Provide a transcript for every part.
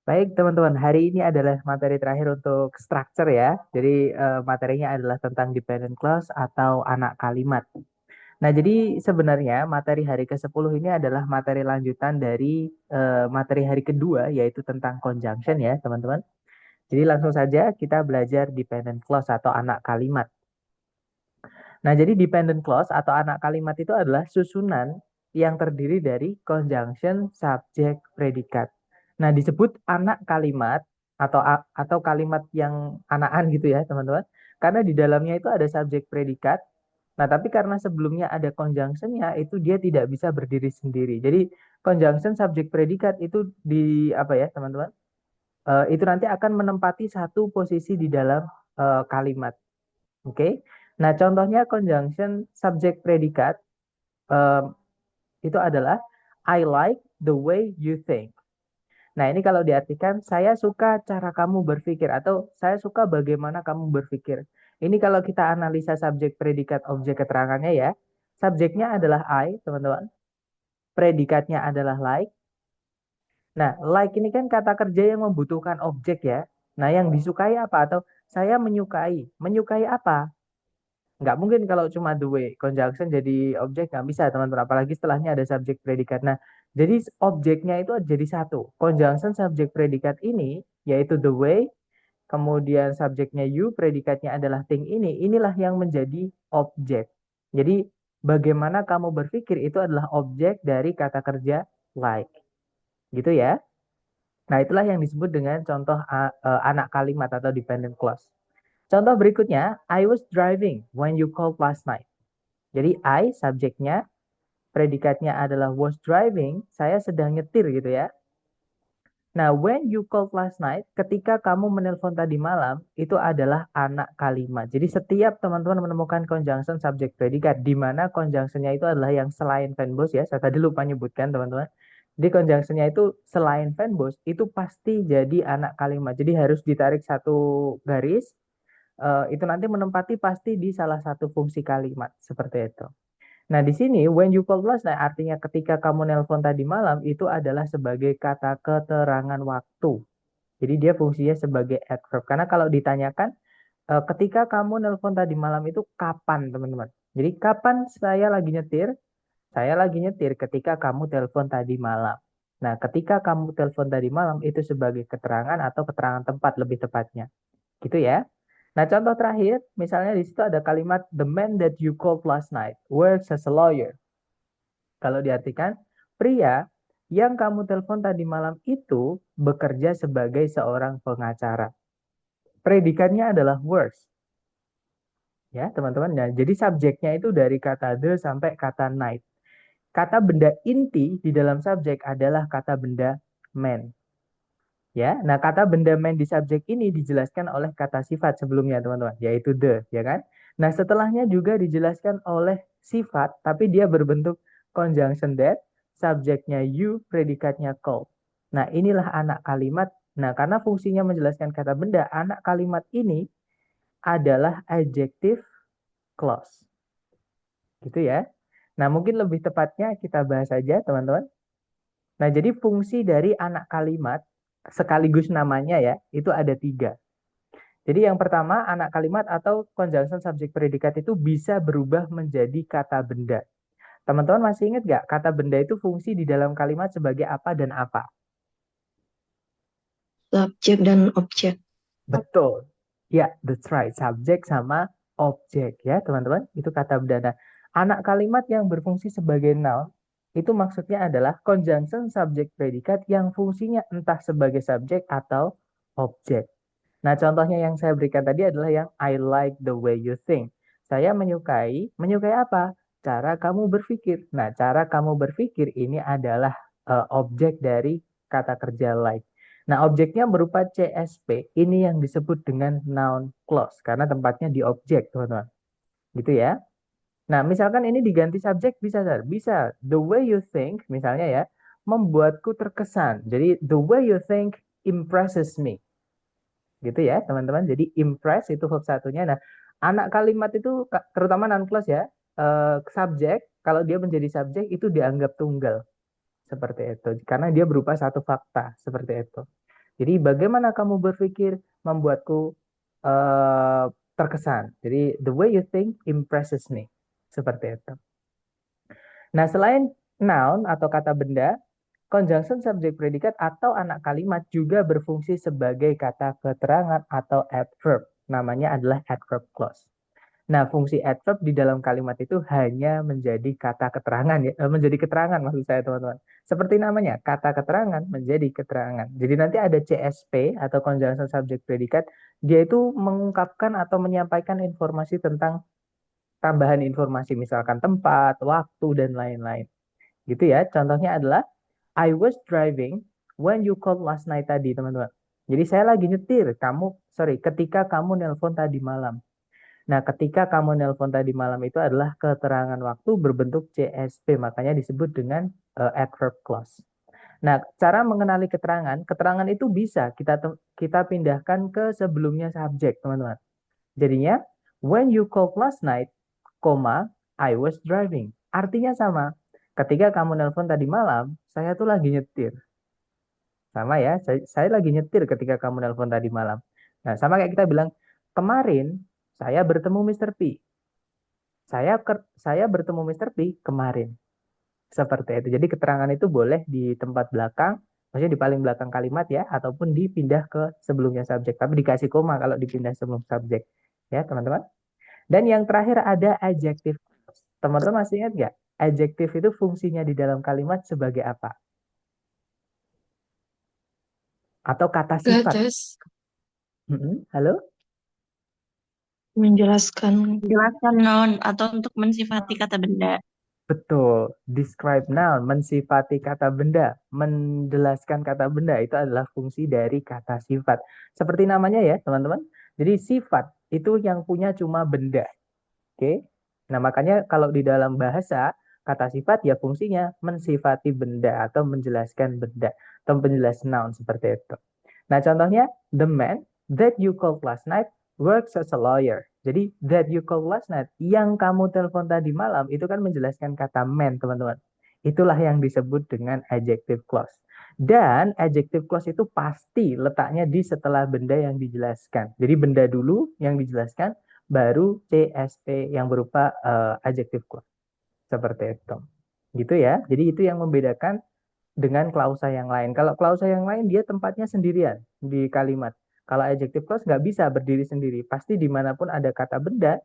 Baik, teman-teman. Hari ini adalah materi terakhir untuk structure ya. Jadi materinya adalah tentang dependent clause atau anak kalimat. Nah, jadi sebenarnya materi hari ke-10 ini adalah materi lanjutan dari materi hari kedua, yaitu tentang conjunction ya, teman-teman. Jadi langsung saja kita belajar dependent clause atau anak kalimat. Nah, jadi dependent clause atau anak kalimat itu adalah susunan yang terdiri dari conjunction, subject, predikat. Nah, disebut anak kalimat atau kalimat yang anakan gitu ya, teman-teman. Karena di dalamnya itu ada subjek predikat. Nah, tapi karena sebelumnya ada conjunction-nya, itu dia tidak bisa berdiri sendiri. Jadi, conjunction, subjek, predikat itu di apa ya, teman-teman? Itu nanti akan menempati satu posisi di dalam kalimat. Oke. Nah, contohnya conjunction subjek predikat eh, itu adalah I like the way you think. Nah, ini kalau diartikan saya suka cara kamu berpikir atau saya suka bagaimana kamu berpikir. Ini kalau kita analisa subjek predikat objek keterangannya ya. Subjeknya adalah I, teman-teman. Predikatnya adalah like. Nah, like ini kan kata kerja yang membutuhkan objek ya. Nah, yang disukai apa atau saya menyukai. Menyukai apa? Nggak mungkin kalau cuma the way conjunction jadi objek nggak bisa teman-teman, apalagi setelahnya ada subjek predikat. Nah, jadi objeknya itu jadi satu, conjunction subjek predikat ini yaitu the way, kemudian subjeknya you, predikatnya adalah thing, inilah yang menjadi objek. Jadi bagaimana kamu berpikir itu adalah objek dari kata kerja like, gitu ya. Nah, itulah yang disebut dengan contoh anak kalimat atau dependent clause. Contoh berikutnya, I was driving when you called last night. Jadi I, subjeknya, predikatnya adalah was driving, saya sedang nyetir gitu ya. Nah, when you called last night, ketika kamu menelpon tadi malam, itu adalah anak kalimat. Jadi setiap teman-teman menemukan conjunction subjek predikat, di mana conjunctionnya itu adalah yang selain fanbos ya, saya tadi lupa nyebutkan teman-teman. Di conjunctionnya itu selain fanbos, itu pasti jadi anak kalimat. Jadi harus ditarik satu garis, itu nanti menempati pasti di salah satu fungsi kalimat, seperti itu. Nah, di sini when you call last night artinya ketika kamu nelpon tadi malam itu adalah sebagai kata keterangan waktu. Jadi dia fungsinya sebagai adverb. Karena kalau ditanyakan ketika kamu nelpon tadi malam itu kapan, teman-teman? Jadi kapan saya lagi nyetir? Saya lagi nyetir ketika kamu telepon tadi malam. Nah, ketika kamu telepon tadi malam itu sebagai keterangan atau keterangan tempat lebih tepatnya. Gitu ya. Nah, contoh terakhir, misalnya di situ ada kalimat the man that you called last night works as a lawyer. Kalau diartikan, pria yang kamu telepon tadi malam itu bekerja sebagai seorang pengacara. Predikatnya adalah works. Ya, teman-teman. Nah, jadi subjeknya itu dari kata the sampai kata night. Kata benda inti di dalam subjek adalah kata benda man. Ya, nah kata benda man di subjek ini dijelaskan oleh kata sifat sebelumnya, teman-teman, yaitu the, ya kan? Nah, setelahnya juga dijelaskan oleh sifat, tapi dia berbentuk conjunction that, subjeknya you, predikatnya called. Nah, inilah anak kalimat. Nah, karena fungsinya menjelaskan kata benda, anak kalimat ini adalah adjective clause. Gitu ya. Nah, mungkin lebih tepatnya kita bahas saja, teman-teman. Nah, jadi fungsi dari anak kalimat sekaligus namanya ya, itu ada tiga. Jadi yang pertama, anak kalimat atau conjunction subjek predikat itu bisa berubah menjadi kata benda. Teman-teman masih ingat nggak kata benda itu fungsi di dalam kalimat sebagai apa dan apa? Subjek dan objek. Betul. Ya, that's right. Subjek sama objek ya, teman-teman. Itu kata benda. Nah, anak kalimat yang berfungsi sebagai noun itu maksudnya adalah conjunction subjek predikat yang fungsinya entah sebagai subjek atau objek. Nah, contohnya yang saya berikan tadi adalah yang I like the way you think. Saya menyukai, menyukai apa? Cara kamu berpikir. Nah, cara kamu berpikir ini adalah objek dari kata kerja like. Nah, objeknya berupa CSP. Ini yang disebut dengan noun clause karena tempatnya di objek, teman-teman. Gitu ya. Nah, misalkan ini diganti subjek bisa, Sir? Bisa. The way you think, misalnya ya, membuatku terkesan. Jadi, the way you think impresses me. Gitu ya, teman-teman. Jadi, impress itu verb satunya. Nah, anak kalimat itu, terutama non clause ya, subjek, kalau dia menjadi subjek itu dianggap tunggal. Seperti itu. Karena dia berupa satu fakta. Seperti itu. Jadi bagaimana kamu berpikir membuatku uh, terkesan. Jadi the way you think impresses me. Seperti itu. Nah, selain noun atau kata benda, conjunction subjek predikat atau anak kalimat juga berfungsi sebagai kata keterangan atau adverb. Namanya adalah adverb clause. Nah, fungsi adverb di dalam kalimat itu hanya menjadi kata keterangan ya, menjadi keterangan maksud saya teman-teman. Seperti namanya, kata keterangan menjadi keterangan. Jadi nanti ada CSP atau conjunction subject predicat, dia itu mengungkapkan atau menyampaikan informasi tentang tambahan informasi misalkan tempat, waktu dan lain-lain. Gitu ya. Contohnya adalah I was driving when you called last night tadi, teman-teman. Jadi saya lagi nyetir, ketika kamu nelpon tadi malam. Nah, ketika kamu nelpon tadi malam itu adalah keterangan waktu berbentuk CSP, makanya disebut dengan adverb clause. Nah, cara mengenali keterangan, keterangan itu bisa kita pindahkan ke sebelumnya subjek, teman-teman. Jadinya, when you called last night, I was driving. Artinya sama. Ketika kamu nelpon tadi malam, saya tuh lagi nyetir. Sama ya, saya lagi nyetir ketika kamu nelpon tadi malam. Nah, sama kayak kita bilang, kemarin saya bertemu Mr. P. Saya bertemu Mr. P kemarin. Seperti itu. Jadi keterangan itu boleh di tempat belakang, maksudnya di paling belakang kalimat ya, ataupun dipindah ke sebelumnya subjek. Tapi dikasih koma kalau dipindah sebelum subjek. Ya, teman-teman. Dan yang terakhir ada adjective. Teman-teman masih ingat nggak? Adjective itu fungsinya di dalam kalimat sebagai apa? Atau kata sifat. Gagas Halo? menjelaskan Menjelaskan noun atau untuk mensifati kata benda. Betul. Describe noun, mensifati kata benda, menjelaskan kata benda, itu adalah fungsi dari kata sifat. Seperti namanya ya, teman-teman. Jadi sifat itu yang punya cuma benda. Oke. Nah, makanya kalau di dalam bahasa, kata sifat ya fungsinya mensifati benda atau menjelaskan benda atau penjelas noun seperti itu. Nah, contohnya, the man that you called last night works as a lawyer. Jadi, that you called last night, yang kamu telepon tadi malam, itu kan menjelaskan kata man, teman-teman. Itulah yang disebut dengan adjective clause. Dan adjective clause itu pasti letaknya di setelah benda yang dijelaskan. Jadi, benda dulu yang dijelaskan, baru CSP yang berupa adjective clause. Seperti itu. Gitu ya. Jadi, itu yang membedakan dengan klausa yang lain. Kalau klausa yang lain dia tempatnya sendirian di kalimat. Kalau adjective clause nggak bisa berdiri sendiri. Pasti dimanapun ada kata benda,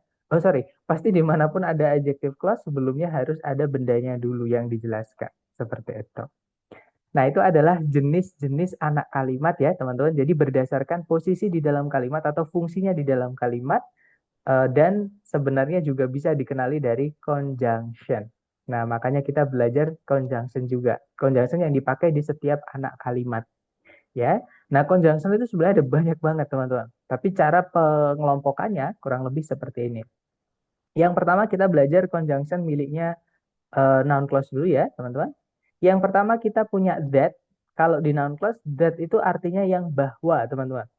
pasti dimanapun ada adjective clause sebelumnya harus ada bendanya dulu yang dijelaskan. Seperti itu. Nah, itu adalah jenis-jenis anak kalimat ya, teman-teman. Jadi berdasarkan posisi di dalam kalimat atau fungsinya di dalam kalimat, dan sebenarnya juga bisa dikenali dari conjunction. Nah, makanya kita belajar conjunction juga. Conjunction yang dipakai di setiap anak kalimat. Ya. Nah, conjunction itu sebenarnya ada banyak banget, teman-teman. Tapi cara pengelompokannya kurang lebih seperti ini. Yang pertama kita belajar conjunction miliknya noun clause dulu ya, teman-teman. Yang pertama kita punya that. Kalau di noun clause, that itu artinya yang bahwa, teman-teman.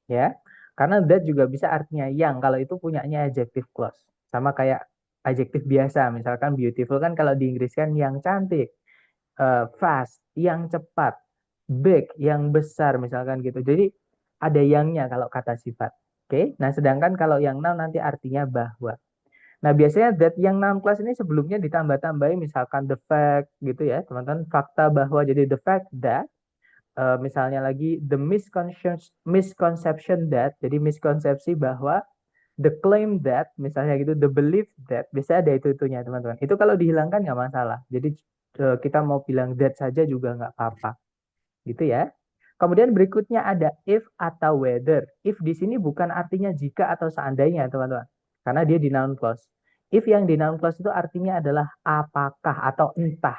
Ya. Karena that juga bisa artinya yang, kalau itu punyanya adjective clause. Sama kayak adjektif biasa, misalkan beautiful kan kalau di Inggris kan yang cantik, fast, yang cepat, big, yang besar misalkan gitu. Jadi ada yangnya kalau kata sifat. Oke, nah sedangkan kalau yang noun nanti artinya bahwa. Nah biasanya that yang noun class ini sebelumnya ditambah-tambahin misalkan the fact gitu ya teman-teman, fakta bahwa, jadi the fact that. Misalnya lagi the misconception that, jadi miskonsepsi bahwa, the claim that, misalnya gitu, the belief that, bisa ada itu-itunya teman-teman. Itu kalau dihilangkan nggak masalah. Jadi kita mau bilang that saja juga nggak apa-apa. Gitu ya. Kemudian berikutnya ada if atau whether. If di sini bukan artinya jika atau seandainya teman-teman. Karena dia di noun clause. If yang di noun clause itu artinya adalah apakah atau entah.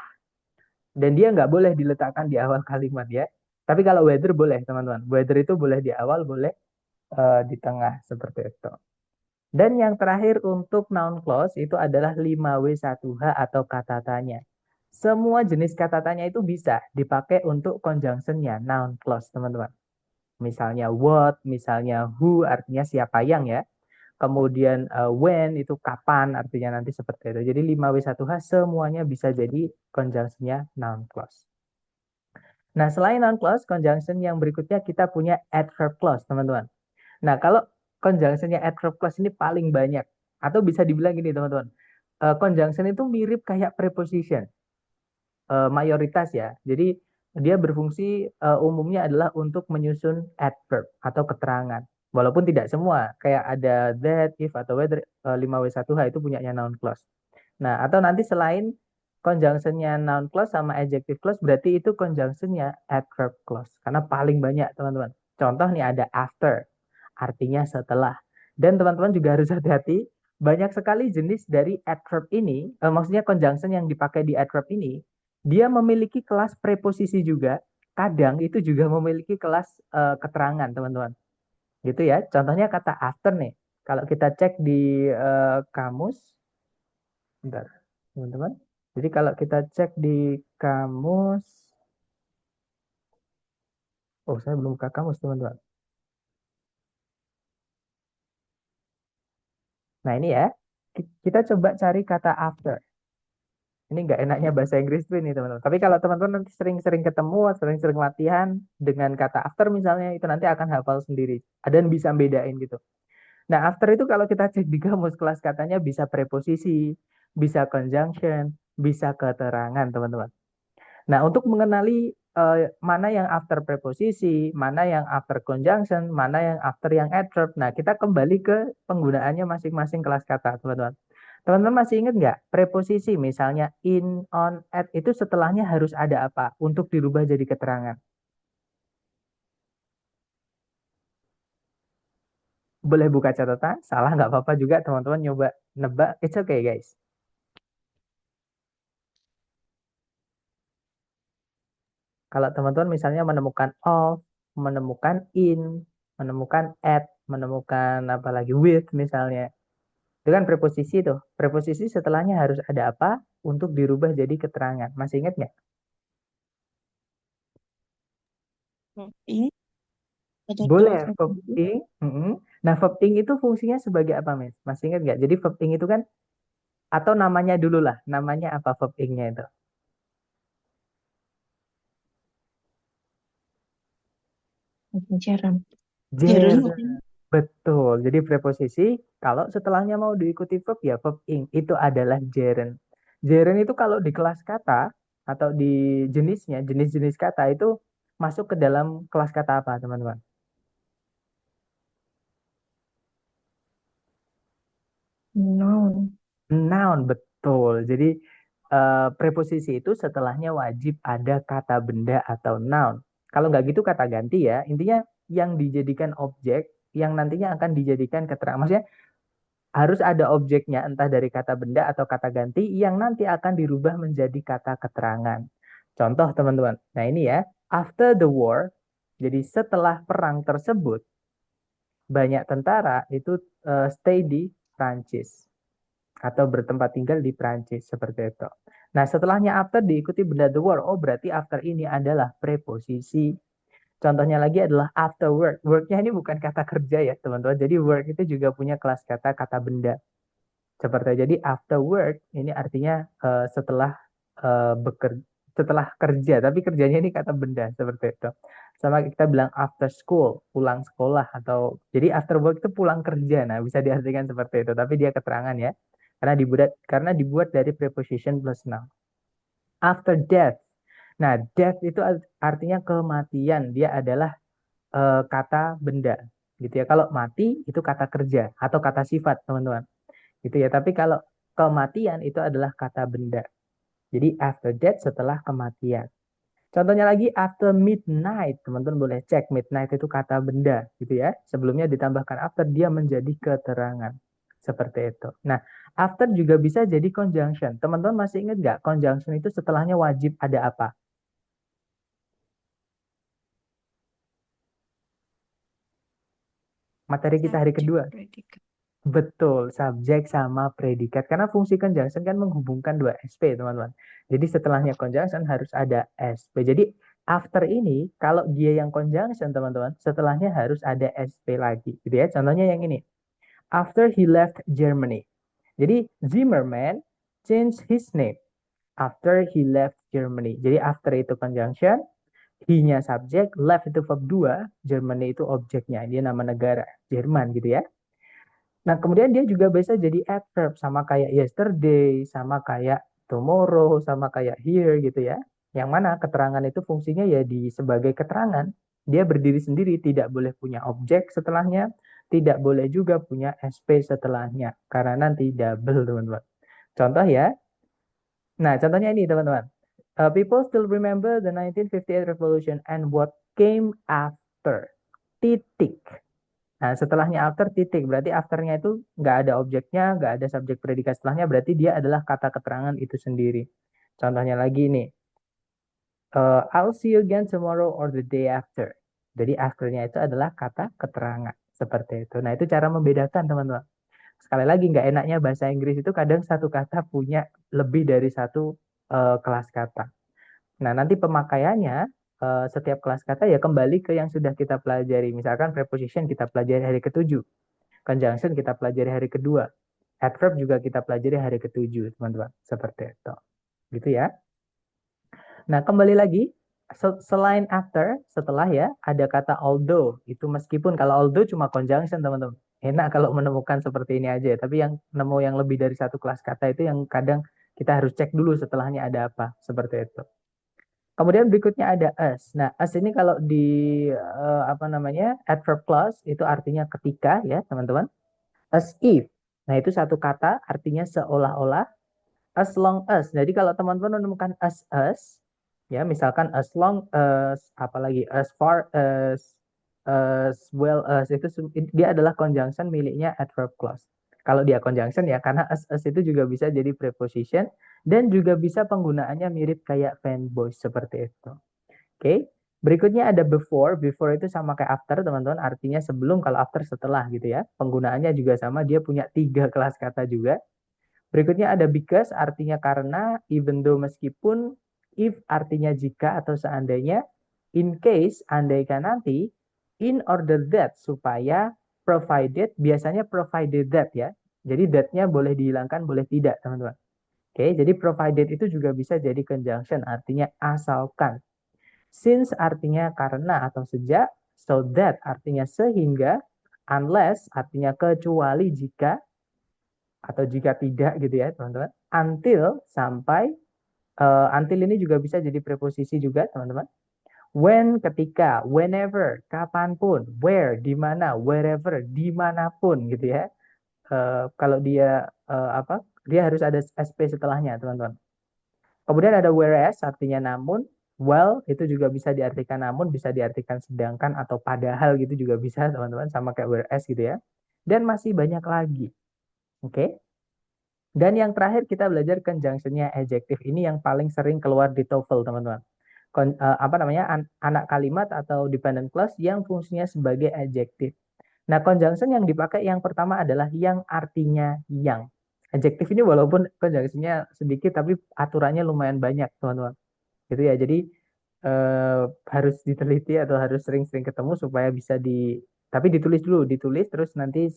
Dan dia nggak boleh diletakkan di awal kalimat ya. Tapi kalau whether boleh teman-teman. Whether itu boleh di awal, boleh di tengah seperti itu. Dan yang terakhir untuk noun clause itu adalah 5W1H atau kata tanya. Semua jenis kata tanya itu bisa dipakai untuk conjunctionnya noun clause teman-teman. Misalnya what, misalnya who artinya siapa yang ya. Kemudian when itu kapan artinya nanti seperti itu. Jadi 5W1H semuanya bisa jadi conjunctionnya noun clause. Nah, selain noun clause, conjunction yang berikutnya kita punya adverb clause, teman-teman. Nah, kalau conjunctionnya adverb clause ini paling banyak. Atau bisa dibilang gini, teman-teman. Conjunction itu mirip kayak preposition. Mayoritas ya. Jadi, dia berfungsi umumnya adalah untuk menyusun adverb atau keterangan. Walaupun tidak semua. Kayak ada that, if, atau whether 5W1H itu punyanya noun clause. Nah, atau nanti selain conjunctionnya noun clause sama adjective clause, berarti itu conjunctionnya adverb clause. Karena paling banyak, teman-teman. Contoh nih ada after, artinya setelah. Dan teman-teman juga harus hati-hati, banyak sekali jenis dari adverb ini, maksudnya conjunction yang dipakai di adverb ini, dia memiliki kelas preposisi juga, kadang itu juga memiliki kelas keterangan, teman-teman. Gitu ya. Contohnya kata after nih. Kalau kita cek di kamus, bentar, teman-teman. Jadi kalau kita cek di kamus, oh saya belum buka kamus, teman-teman. Nah ini ya, kita coba cari kata after. Ini nggak enaknya bahasa Inggris tuh ini teman-teman. Tapi kalau teman-teman nanti sering-sering ketemu, sering-sering latihan dengan kata after misalnya, itu nanti akan hafal sendiri. Ada yang bisa bedain gitu. Nah, after itu kalau kita cek di kamus kelas katanya bisa preposisi, bisa conjunction, bisa keterangan, teman-teman. Nah, untuk mengenali mana yang after preposisi, mana yang after conjunction, mana yang after yang adverb. Nah, kita kembali ke penggunaannya masing-masing kelas kata, teman-teman. Teman-teman masih ingat nggak preposisi misalnya in, on, at itu setelahnya harus ada apa untuk dirubah jadi keterangan? Boleh buka catatan, salah nggak apa-apa juga teman-teman nyoba nebak. It's okay guys. Kalau teman-teman misalnya menemukan of, menemukan in, menemukan at, menemukan apa lagi with misalnya. Itu kan preposisi tuh. Preposisi setelahnya harus ada apa untuk dirubah jadi keterangan. Masih ingat nggak? Ini ada dua Boleh, verb verb. ing. Nah, verb ing itu fungsinya sebagai apa, Miss? Masih ingat nggak? Jadi verb ing itu kan, atau namanya dulu lah. Namanya apa verb ing-nya itu? Pelajaran. Jaren Gerund. bukan? Betul. Jadi preposisi, kalau setelahnya mau diikuti verb, ya verb ing. Itu adalah gerund. Gerund itu kalau di kelas kata, atau di jenisnya, jenis-jenis kata itu masuk ke dalam kelas kata apa, teman-teman? Noun. Noun, betul. Jadi preposisi itu setelahnya wajib ada kata benda atau noun. Kalau nggak gitu kata ganti ya. Intinya yang dijadikan objek, yang nantinya akan dijadikan keterangan. Maksudnya harus ada objeknya, entah dari kata benda atau kata ganti, yang nanti akan dirubah menjadi kata keterangan. Contoh teman-teman. Nah ini ya, after the war, jadi setelah perang tersebut, banyak tentara itu stay di Prancis atau bertempat tinggal di Prancis seperti itu. Nah, setelahnya after diikuti benda the word. Oh, berarti after ini adalah preposisi. Contohnya lagi adalah after work. Worknya ini bukan kata kerja ya, teman-teman. Jadi work itu juga punya kelas kata kata benda. Seperti jadi after work ini artinya setelah bekerja, setelah kerja, tapi kerjanya ini kata benda seperti itu. Sama kita bilang after school, pulang sekolah atau jadi after work itu pulang kerja. Nah, bisa diartikan seperti itu, tapi dia keterangan ya. Karena dibuat dari preposition plus noun. After death. Nah, death itu artinya kematian. Dia adalah kata benda gitu ya. Kalau mati itu kata kerja atau kata sifat, teman-teman. Gitu ya. Tapi kalau kematian itu adalah kata benda. Jadi after death setelah kematian. Contohnya lagi after midnight, teman-teman boleh cek midnight itu kata benda gitu ya. Sebelumnya ditambahkan after dia menjadi keterangan. Seperti itu. Nah, after juga bisa jadi conjunction. Teman-teman masih ingat nggak conjunction itu setelahnya wajib ada apa? Materi kita hari Subjek kedua. predikat. Betul, subjek sama predikat. Karena fungsi conjunction kan menghubungkan dua SP, teman-teman. Jadi setelahnya conjunction harus ada SP. Jadi after ini, kalau dia yang conjunction, teman-teman, setelahnya harus ada SP lagi. Gitu ya. Contohnya yang ini. After he left Germany. Jadi Zimmerman changed his name after he left Germany. Jadi after itu conjunction, He-nya subjek, left itu verb 2, Germany itu objeknya, dia nama negara, Jerman gitu ya. Nah, kemudian dia juga bisa jadi adverb, sama kayak yesterday, sama kayak tomorrow, sama kayak here gitu ya. Yang mana keterangan itu fungsinya ya sebagai keterangan. Dia berdiri sendiri, tidak boleh punya objek setelahnya, tidak boleh juga punya SP setelahnya, karena nanti double teman-teman. Contoh ya, nah contohnya ini teman-teman. People still remember the 1958 revolution and what came after. Titik. Nah, setelahnya after titik, berarti afternya itu nggak ada objeknya, nggak ada subjek predikat setelahnya, berarti dia adalah kata keterangan itu sendiri. Contohnya lagi nih, I'll see you again tomorrow or the day after. Jadi afternya itu adalah kata keterangan, seperti itu. Nah, itu cara membedakan teman-teman. Sekali lagi, nggak enaknya bahasa Inggris itu kadang satu kata punya lebih dari satu kelas kata. Nah, nanti pemakaiannya setiap kelas kata ya kembali ke yang sudah kita pelajari. Misalkan preposition kita pelajari hari ke-7. Conjunction kita pelajari hari kedua. Adverb juga kita pelajari hari ke-7, teman-teman. Seperti itu. Gitu ya. Nah, kembali lagi. Selain after, setelah ya, ada kata although. Itu meskipun kalau although cuma conjunction, teman-teman. Enak kalau menemukan seperti ini aja. Tapi yang nemu yang lebih dari satu kelas kata itu yang kadang kita harus cek dulu setelahnya ada apa. Seperti itu. Kemudian berikutnya ada as. Nah, as ini kalau di apa namanya adverb clause itu artinya ketika ya teman-teman. As if. Nah, itu satu kata artinya seolah-olah. As long as. Jadi kalau teman-teman menemukan as ya misalkan as long as apalagi as far as well as itu dia adalah conjunction miliknya adverb clause. Kalau dia conjunction ya karena as itu juga bisa jadi preposition dan juga bisa penggunaannya mirip kayak fan voice seperti itu. Oke. Berikutnya ada before. Before itu sama kayak after, teman-teman. Artinya sebelum, kalau after setelah gitu ya. Penggunaannya juga sama. Dia punya 3 kelas kata juga. Berikutnya ada because, artinya karena, even though meskipun, if artinya jika atau seandainya, in case, andaikan nanti, in order that, supaya, provided, biasanya provided that ya. Jadi that-nya boleh dihilangkan, boleh tidak, teman-teman. Oke, jadi provided itu juga bisa jadi conjunction, artinya asalkan. Since artinya karena atau sejak, so that artinya sehingga, unless artinya kecuali jika, atau jika tidak gitu ya teman-teman. Until sampai, until ini juga bisa jadi preposisi juga teman-teman. When ketika, whenever kapanpun, where di mana, wherever dimanapun gitu ya. Kalau dia apa? Dia harus ada SP setelahnya teman-teman. Kemudian ada whereas artinya namun, well itu juga bisa diartikan namun, bisa diartikan sedangkan atau padahal gitu juga bisa teman-teman, sama kayak whereas gitu ya. Dan masih banyak lagi. Oke. Dan yang terakhir kita belajar conjunction-nya adjective. Ini yang paling sering keluar di TOEFL teman-teman. Apa namanya anak kalimat atau dependent clause yang fungsinya sebagai adjective. Nah, conjunction yang dipakai yang pertama adalah yang artinya yang. Adjective ini walaupun conjunction-nya sedikit tapi aturannya lumayan banyak, teman-teman. Gitu ya. Jadi harus diteliti atau harus sering-sering ketemu supaya bisa tapi ditulis dulu, ditulis terus nanti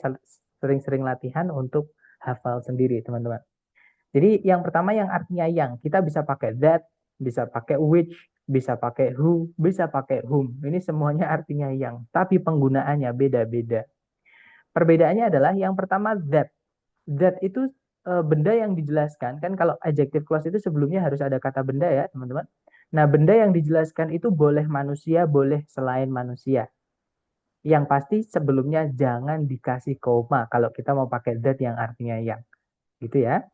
sering-sering latihan untuk hafal sendiri, teman-teman. Jadi yang pertama yang artinya yang, kita bisa pakai that, bisa pakai which, bisa pakai who, bisa pakai whom. Ini semuanya artinya yang, tapi penggunaannya beda-beda. Perbedaannya adalah yang pertama that. That itu benda yang dijelaskan, kan kalau adjective clause itu sebelumnya harus ada kata benda ya teman-teman. Nah, benda yang dijelaskan itu boleh manusia, boleh selain manusia. Yang pasti sebelumnya jangan dikasih koma kalau kita mau pakai that yang artinya yang. Gitu ya.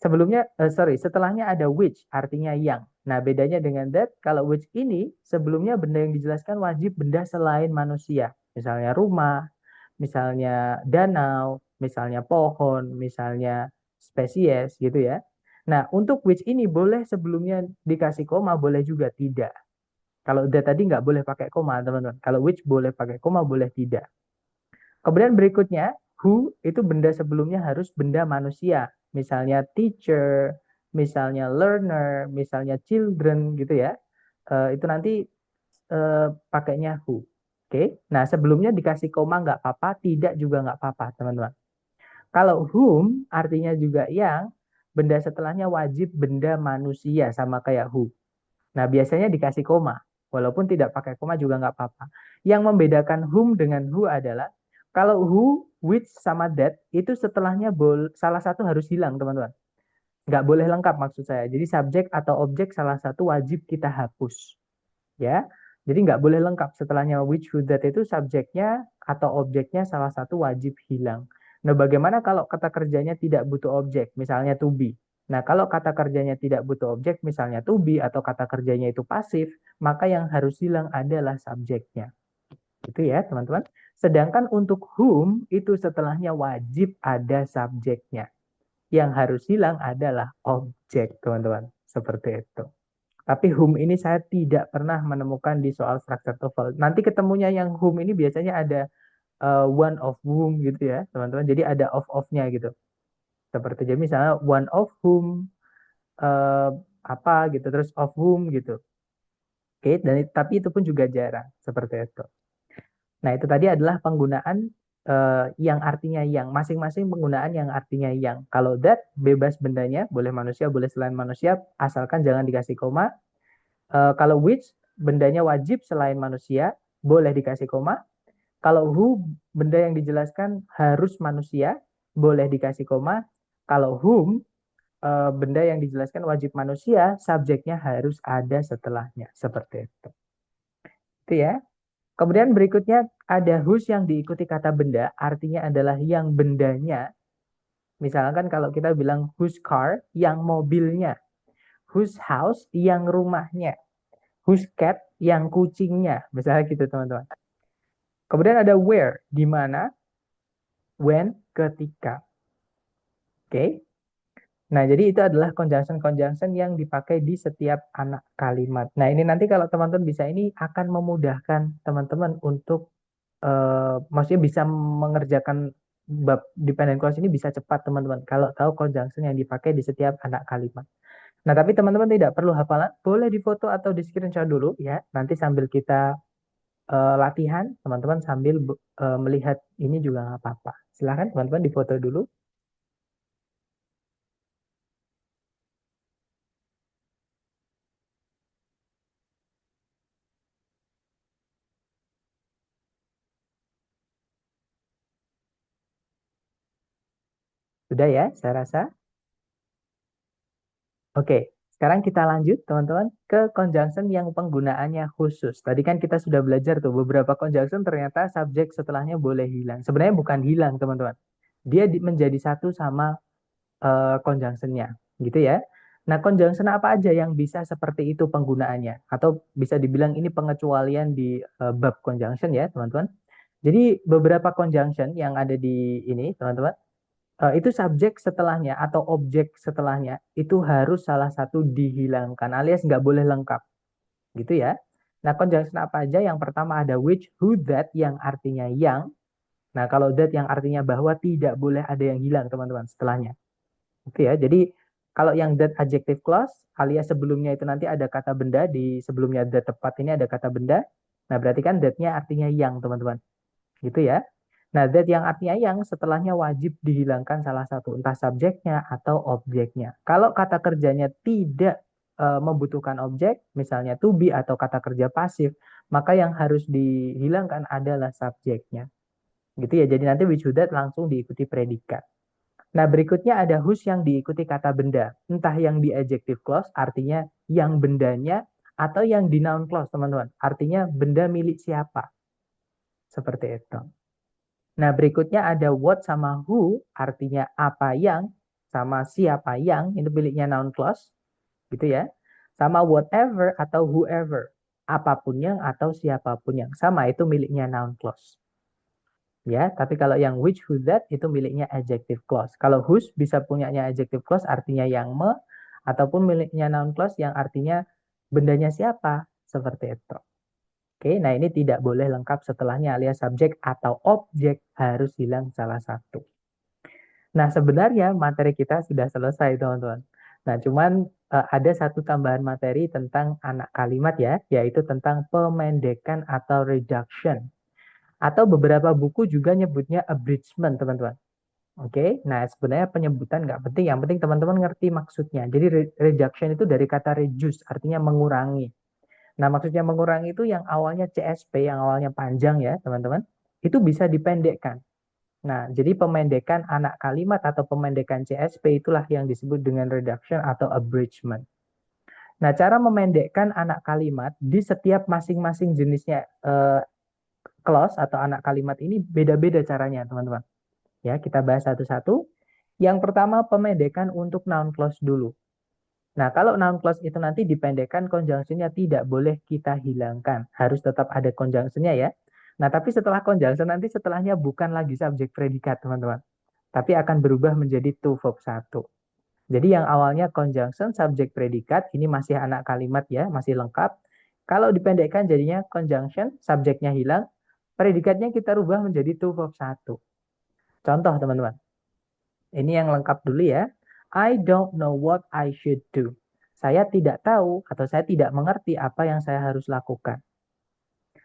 Sebelumnya, setelahnya ada which, artinya yang. Nah, bedanya dengan that, kalau which ini, sebelumnya benda yang dijelaskan wajib benda selain manusia. Misalnya rumah, misalnya danau, misalnya pohon, misalnya spesies, gitu ya. Nah, untuk which ini boleh sebelumnya dikasih koma, boleh juga tidak. Kalau that tadi nggak boleh pakai koma, teman-teman. Kalau which boleh pakai koma, boleh tidak. Kemudian berikutnya, who itu benda sebelumnya harus benda manusia. Misalnya teacher, misalnya learner, misalnya children gitu ya. Itu nanti pakainya who. Oke. Nah, sebelumnya dikasih koma nggak apa-apa, tidak juga nggak apa-apa, teman-teman. Kalau whom artinya juga yang, benda setelahnya wajib benda manusia sama kayak who. Nah, biasanya dikasih koma. Walaupun tidak pakai koma juga nggak apa-apa. Yang membedakan whom dengan who adalah kalau who, which, sama that itu setelahnya salah satu harus hilang, teman-teman. Nggak boleh lengkap maksud saya. Jadi subjek atau objek salah satu wajib kita hapus. Ya, jadi nggak boleh lengkap. Setelahnya which, who, that itu subjeknya atau objeknya salah satu wajib hilang. Nah, bagaimana kalau kata kerjanya tidak butuh objek, misalnya to be. Nah, kalau kata kerjanya tidak butuh objek, misalnya to be, atau kata kerjanya itu pasif, maka yang harus hilang adalah subjeknya. Gitu ya, teman-teman. Sedangkan untuk whom, itu setelahnya wajib ada subjeknya. Yang harus hilang adalah objek, teman-teman. Seperti itu. Tapi whom ini saya tidak pernah menemukan di soal structure TOEFL. Nanti ketemunya yang whom ini biasanya ada one of whom gitu ya, teman-teman. Jadi ada of-nya gitu. Seperti jadi misalnya one of whom apa gitu, terus of whom gitu. Oke, dan tapi itu pun juga jarang seperti itu. Nah, itu tadi adalah penggunaan yang artinya yang, masing-masing penggunaan yang artinya yang. Kalau that bebas bendanya, boleh manusia, boleh selain manusia, asalkan jangan dikasih koma. Kalau which bendanya wajib selain manusia, boleh dikasih koma. Kalau who benda yang dijelaskan harus manusia, boleh dikasih koma. Kalau whom benda yang dijelaskan wajib manusia, subjeknya harus ada setelahnya. Seperti itu. Itu ya. Kemudian berikutnya ada whose yang diikuti kata benda, artinya adalah yang bendanya. Misalkan kalau kita bilang whose car, yang mobilnya. Whose house, yang rumahnya. Whose cat, yang kucingnya. Misalnya gitu teman-teman. Kemudian ada where, di mana, when, ketika. Oke. Nah, jadi itu adalah conjunction-conjunction yang dipakai di setiap anak kalimat. Nah, ini nanti kalau teman-teman bisa, ini akan memudahkan teman-teman untuk maksudnya bisa mengerjakan bab dependent clause ini bisa cepat teman-teman kalau tahu conjunction yang dipakai di setiap anak kalimat. Nah, tapi teman-teman tidak perlu hafalan, boleh difoto atau di screenshot dulu ya. Nanti sambil kita latihan, teman-teman sambil melihat ini juga nggak apa-apa. Silahkan teman-teman difoto dulu. Sudah ya, saya rasa. Oke, sekarang kita lanjut teman-teman ke conjunction yang penggunaannya khusus. Tadi kan kita sudah belajar tuh beberapa conjunction ternyata subjek setelahnya boleh hilang. Sebenarnya bukan hilang teman-teman. Dia menjadi satu sama conjunction-nya, gitu ya. Nah, conjunction apa aja yang bisa seperti itu penggunaannya? Atau bisa dibilang ini pengecualian di bab conjunction ya teman-teman. Jadi beberapa conjunction yang ada di ini teman-teman, itu subjek setelahnya atau objek setelahnya itu harus salah satu dihilangkan alias nggak boleh lengkap gitu ya. Nah, conjunction apa aja? Yang pertama ada which, who, that yang artinya yang. Nah, kalau that yang artinya bahwa tidak boleh ada yang hilang teman-teman setelahnya. Gitu ya. Jadi kalau yang that adjective clause alias sebelumnya itu nanti ada kata benda, di sebelumnya that tepat ini ada kata benda. Nah, berarti kan that-nya artinya yang teman-teman. Gitu ya. Nah, that yang artinya yang setelahnya wajib dihilangkan salah satu, entah subjeknya atau objeknya. Kalau kata kerjanya tidak membutuhkan objek, misalnya to be atau kata kerja pasif, maka yang harus dihilangkan adalah subjeknya. Gitu ya, jadi nanti which, who, that langsung diikuti predikat. Nah, berikutnya ada whose yang diikuti kata benda. Entah yang di adjective clause, artinya yang bendanya, atau yang di noun clause, teman-teman. Artinya benda milik siapa. Seperti itu. Nah, berikutnya ada what sama who, artinya apa yang, sama siapa yang, itu miliknya noun clause, gitu ya. Sama whatever atau whoever, apapun yang atau siapapun yang, sama itu miliknya noun clause. Ya, tapi kalau yang which, who, that itu miliknya adjective clause. Kalau whose bisa punyanya adjective clause artinya yang ataupun miliknya noun clause yang artinya bendanya siapa, seperti itu. Oke, nah ini tidak boleh lengkap setelahnya alias subjek atau objek harus hilang salah satu. Nah, sebenarnya materi kita sudah selesai, teman-teman. Nah, cuman ada satu tambahan materi tentang anak kalimat ya, yaitu tentang pemendekan atau reduction. Atau beberapa buku juga nyebutnya abridgment, teman-teman. Oke, nah sebenarnya penyebutan nggak penting, yang penting teman-teman ngerti maksudnya. Jadi reduction itu dari kata reduce, artinya mengurangi. Nah, maksudnya mengurangi itu yang awalnya CSP, yang awalnya panjang ya, teman-teman, itu bisa dipendekkan. Nah, jadi pemendekan anak kalimat atau pemendekan CSP itulah yang disebut dengan reduction atau abridgment. Nah, cara memendekkan anak kalimat di setiap masing-masing jenisnya clause atau anak kalimat ini beda-beda caranya, teman-teman. Ya, kita bahas satu-satu. Yang pertama, pemendekan untuk noun clause dulu. Nah, kalau noun clause itu nanti dipendekkan, conjunction-nya tidak boleh kita hilangkan. Harus tetap ada conjunction-nya ya. Nah, tapi setelah conjunction nanti setelahnya bukan lagi subjek predikat, teman-teman. Tapi akan berubah menjadi to verb 1. Jadi yang awalnya conjunction, subjek predikat, ini masih anak kalimat ya, masih lengkap. Kalau dipendekkan jadinya conjunction, subjeknya hilang, predikatnya kita rubah menjadi to verb 1. Contoh, teman-teman. Ini yang lengkap dulu ya. I don't know what I should do. Saya tidak tahu atau saya tidak mengerti apa yang saya harus lakukan.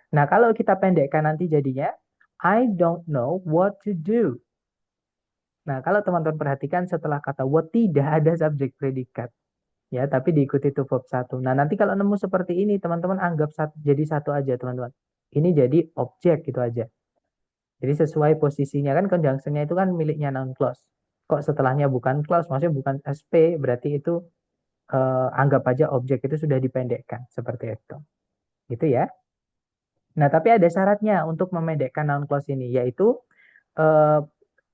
Nah, kalau kita pendekkan nanti jadinya I don't know what to do. Nah, kalau teman-teman perhatikan setelah kata what tidak ada subjek predikat. Ya, tapi diikuti to verb 1. Nah, nanti kalau nemu seperti ini, teman-teman anggap jadi satu aja, teman-teman. Ini jadi objek gitu aja. Jadi sesuai posisinya kan conjunction-nya itu kan miliknya noun clause. Kok setelahnya bukan clause, maksudnya bukan SP, berarti itu anggap aja objek itu sudah dipendekkan seperti itu. Gitu ya. Nah, tapi ada syaratnya untuk memendekkan noun clause ini, yaitu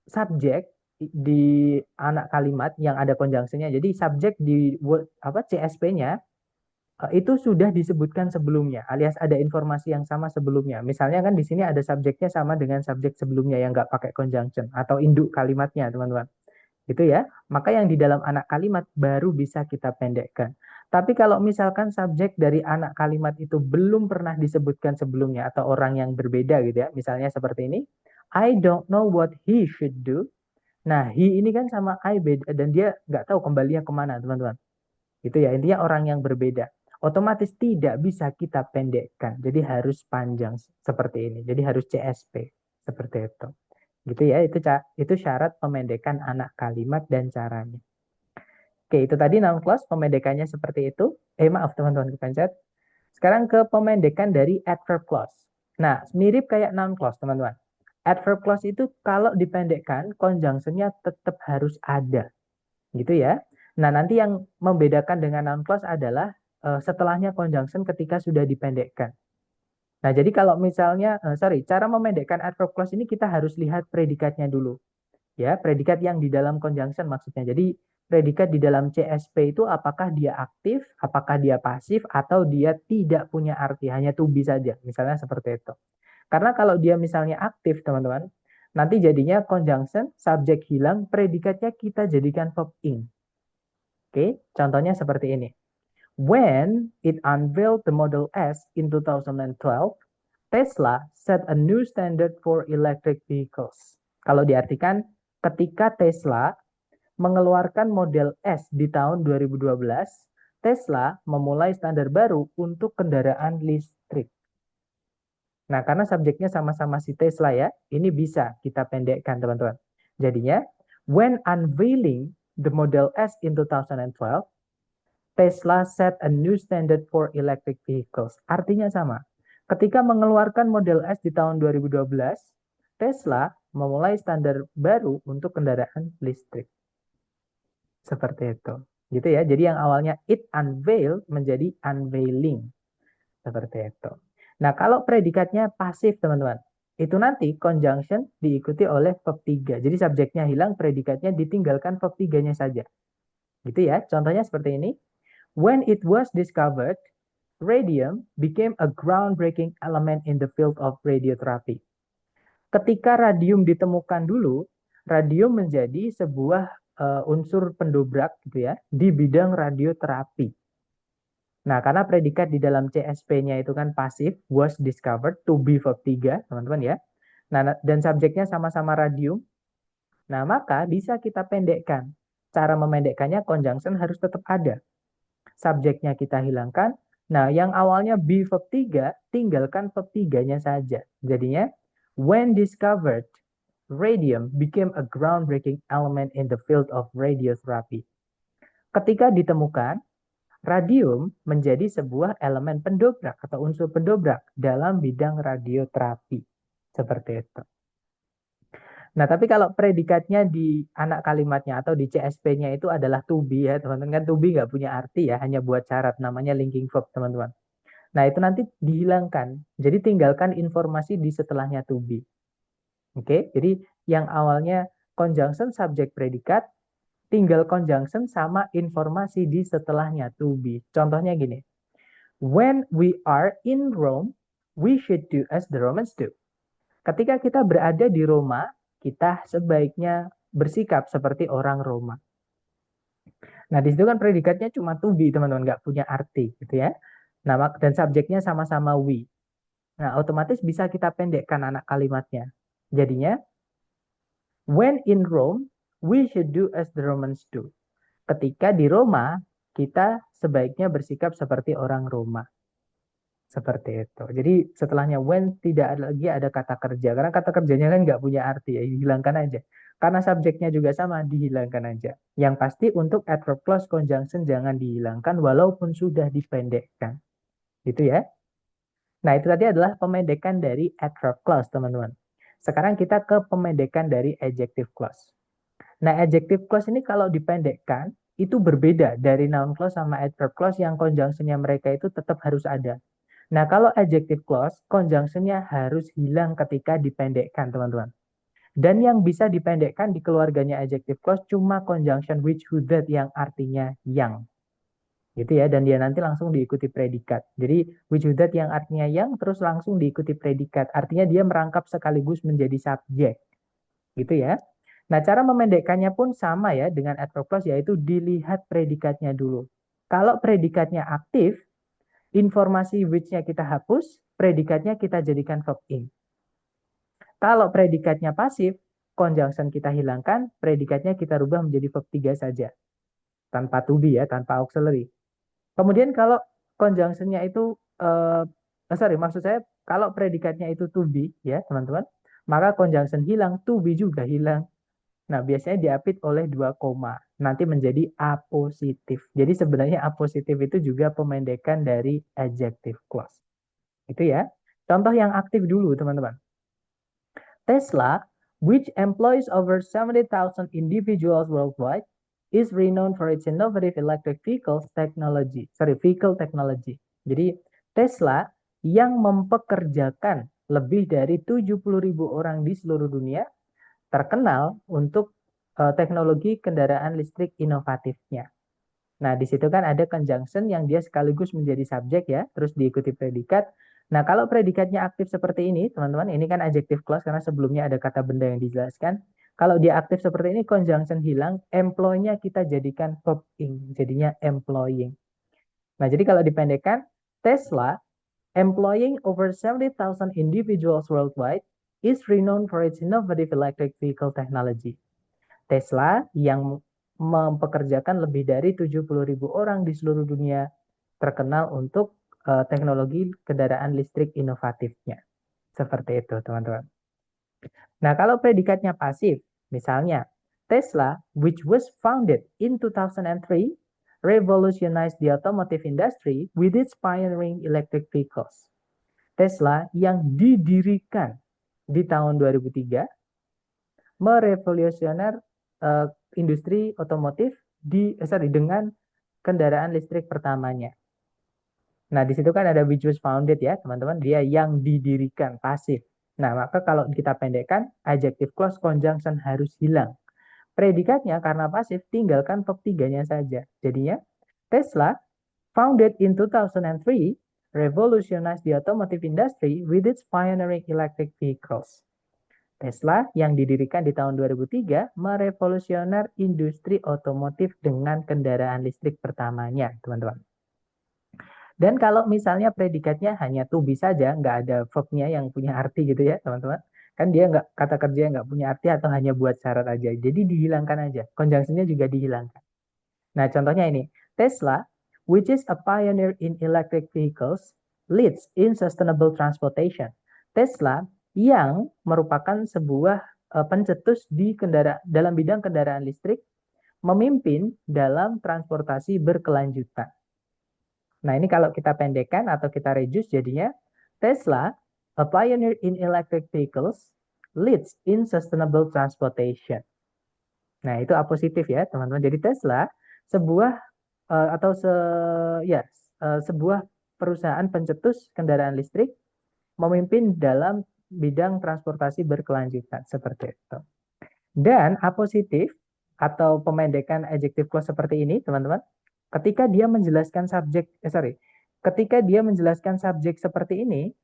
subjek di anak kalimat yang ada conjunction-nya. Jadi subjek di CSP-nya itu sudah disebutkan sebelumnya, alias ada informasi yang sama sebelumnya. Misalnya kan di sini ada subjeknya sama dengan subjek sebelumnya yang nggak pakai conjunction atau induk kalimatnya, teman-teman. Gitu ya. Maka yang di dalam anak kalimat baru bisa kita pendekkan. Tapi kalau misalkan subjek dari anak kalimat itu belum pernah disebutkan sebelumnya atau orang yang berbeda gitu ya. Misalnya seperti ini. I don't know what he should do. Nah, he ini kan sama I beda dan dia nggak tahu kembalinya kemana, teman-teman. Itu ya, intinya orang yang berbeda. Otomatis tidak bisa kita pendekkan. Jadi harus panjang seperti ini. Jadi harus CSP seperti itu. Gitu ya, itu syarat pemendekan anak kalimat dan caranya. Oke, itu tadi noun clause pemendekannya seperti itu. Maaf teman-teman kepencet. Sekarang ke pemendekan dari adverb clause. Nah, mirip kayak noun clause, teman-teman. Adverb clause itu kalau dipendekkan, conjunction-nya tetap harus ada. Gitu ya. Nah, nanti yang membedakan dengan noun clause adalah setelahnya conjunction ketika sudah dipendekkan. Nah, jadi kalau misalnya, cara memendekkan adverb clause ini kita harus lihat predikatnya dulu. Ya, predikat yang di dalam conjunction maksudnya. Jadi, predikat di dalam CSP itu apakah dia aktif, apakah dia pasif, atau dia tidak punya arti, hanya to be saja. Misalnya seperti itu. Karena kalau dia misalnya aktif, teman-teman, nanti jadinya conjunction, subjek hilang, predikatnya kita jadikan verb ing. Oke, contohnya seperti ini. When it unveiled the Model S in 2012, Tesla set a new standard for electric vehicles. Kalau diartikan, ketika Tesla mengeluarkan model S di tahun 2012, Tesla memulai standar baru untuk kendaraan listrik. Nah, karena subjeknya sama-sama si Tesla ya, ini bisa kita pendekkan, teman-teman. Jadinya, when unveiling the Model S in 2012, Tesla set a new standard for electric vehicles. Artinya sama. Ketika mengeluarkan model S di tahun 2012, Tesla memulai standar baru untuk kendaraan listrik. Seperti itu. Gitu ya. Jadi yang awalnya it unveiled menjadi unveiling. Seperti itu. Nah, kalau predikatnya pasif, teman-teman. Itu nanti conjunction diikuti oleh verb 3. Jadi subjeknya hilang, predikatnya ditinggalkan verb 3-nya saja. Gitu ya. Contohnya seperti ini. When it was discovered, radium became a groundbreaking element in the field of radiotherapy. Ketika radium ditemukan dulu, radium menjadi sebuah unsur pendobrak gitu ya di bidang radioterapi. Nah, karena predikat di dalam CSP-nya itu kan pasif, was discovered, to be verb 3, teman-teman ya. Nah, dan subjeknya sama-sama radium. Nah, maka bisa kita pendekkan. Cara memendekkannya conjunction harus tetap ada. Subjeknya kita hilangkan. Nah, yang awalnya be verb 3, tinggalkan verb 3-nya saja. Jadinya, when discovered, radium became a groundbreaking element in the field of radiotherapy. Ketika ditemukan, radium menjadi sebuah elemen pendobrak atau unsur pendobrak dalam bidang radioterapi. Seperti itu. Nah, tapi kalau predikatnya di anak kalimatnya atau di CSP-nya itu adalah to be ya, teman-teman. Kan to be nggak punya arti ya, hanya buat syarat, namanya linking verb, teman-teman. Nah, itu nanti dihilangkan. Jadi tinggalkan informasi di setelahnya to be. Oke, jadi yang awalnya conjunction subject predikat, tinggal conjunction sama informasi di setelahnya to be. Contohnya gini. When we are in Rome, we should do as the Romans do. Ketika kita berada di Roma, kita sebaiknya bersikap seperti orang Roma. Nah, di situ kan predikatnya cuma to be, teman-teman, nggak punya arti, gitu ya. Nah, dan subjeknya sama-sama we. Nah, otomatis bisa kita pendekkan anak kalimatnya. Jadinya, when in Rome, we should do as the Romans do. Ketika di Roma, kita sebaiknya bersikap seperti orang Roma. Seperti itu. Jadi setelahnya when tidak lagi ada kata kerja. Karena kata kerjanya kan nggak punya arti ya. Dihilangkan aja. Karena subjeknya juga sama, dihilangkan aja. Yang pasti untuk adverb clause conjunction jangan dihilangkan walaupun sudah dipendekkan. Gitu ya. Nah, itu tadi adalah pemendekan dari adverb clause, teman-teman. Sekarang kita ke pemendekan dari adjective clause. Nah, adjective clause ini kalau dipendekkan, itu berbeda dari noun clause sama adverb clause yang conjunctionnya mereka itu tetap harus ada. Nah, kalau adjective clause, conjunctionnya harus hilang ketika dipendekkan, teman-teman. Dan yang bisa dipendekkan di keluarganya adjective clause cuma conjunction which, who, that yang artinya yang. Gitu ya, dan dia nanti langsung diikuti predikat. Jadi, which, who, that yang artinya yang, terus langsung diikuti predikat. Artinya dia merangkap sekaligus menjadi subjek. Gitu ya. Nah, cara memendekkannya pun sama ya dengan adverb clause, yaitu dilihat predikatnya dulu. Kalau predikatnya aktif, informasi which-nya kita hapus, predikatnya kita jadikan verb in. Kalau predikatnya pasif, conjunction kita hilangkan, predikatnya kita rubah menjadi verb 3 saja. Tanpa to be ya, tanpa auxiliary. Kemudian kalau conjunction-nya itu, maksud saya kalau predikatnya itu to be ya teman-teman, maka conjunction hilang, to be juga hilang. Nah, biasanya diapit oleh 2 koma. Nanti menjadi apositif. Jadi sebenarnya apositif itu juga pemendekan dari adjective clause. Itu ya. Contoh yang aktif dulu, teman-teman. Tesla, which employs over 70,000 individuals worldwide, is renowned for its innovative electric vehicle technology. Jadi, Tesla yang mempekerjakan lebih dari 70.000 orang di seluruh dunia, terkenal untuk teknologi kendaraan listrik inovatifnya. Nah, di situ kan ada conjunction yang dia sekaligus menjadi subjek ya, terus diikuti predikat. Nah, kalau predikatnya aktif seperti ini, teman-teman, ini kan adjective clause karena sebelumnya ada kata benda yang dijelaskan. Kalau dia aktif seperti ini, conjunction hilang, employ-nya kita jadikan verb ing, jadinya employing. Nah, jadi kalau dipendekkan, Tesla employing over 70,000 individuals worldwide is renowned for its innovative electric vehicle technology. Tesla yang mempekerjakan lebih dari 70.000 orang di seluruh dunia terkenal untuk teknologi kendaraan listrik inovatifnya. Seperti itu, teman-teman. Nah, kalau predikatnya pasif, misalnya Tesla, which was founded in 2003, revolutionized the automotive industry with its pioneering electric vehicles. Tesla yang didirikan di tahun 2003 merevolusioner industri otomotif dengan kendaraan listrik pertamanya. Nah, di situ kan ada which was founded ya, teman-teman. Dia yang didirikan, pasif. Nah, maka kalau kita pendekkan, adjective clause conjunction harus hilang. Predikatnya karena pasif, tinggalkan verb 3-nya saja. Jadinya, Tesla, founded in 2003, revolutionized the automotive industry with its pioneering electric vehicles. Tesla yang didirikan di tahun 2003 merevolusioner industri otomotif dengan kendaraan listrik pertamanya, teman-teman. Dan kalau misalnya predikatnya hanya to be saja, nggak ada verb-nya yang punya arti gitu ya, teman-teman. Kan dia nggak, kata kerja nggak punya arti atau hanya buat syarat aja. Jadi dihilangkan aja. Conjunction-nya juga dihilangkan. Nah, contohnya ini. Tesla, which is a pioneer in electric vehicles, leads in sustainable transportation. Tesla yang merupakan sebuah pencetus di dalam bidang kendaraan listrik, memimpin dalam transportasi berkelanjutan. Nah, ini kalau kita pendekkan atau kita reduce jadinya Tesla, a pioneer in electric vehicles, leads in sustainable transportation. Nah, itu A positif ya, teman-teman. Jadi Tesla sebuah atau sebuah perusahaan pencetus kendaraan listrik memimpin dalam bidang transportasi berkelanjutan seperti itu. Dan A positif atau pemendekan adjective clause seperti ini, teman-teman, ketika dia menjelaskan ketika dia menjelaskan subjek seperti ini,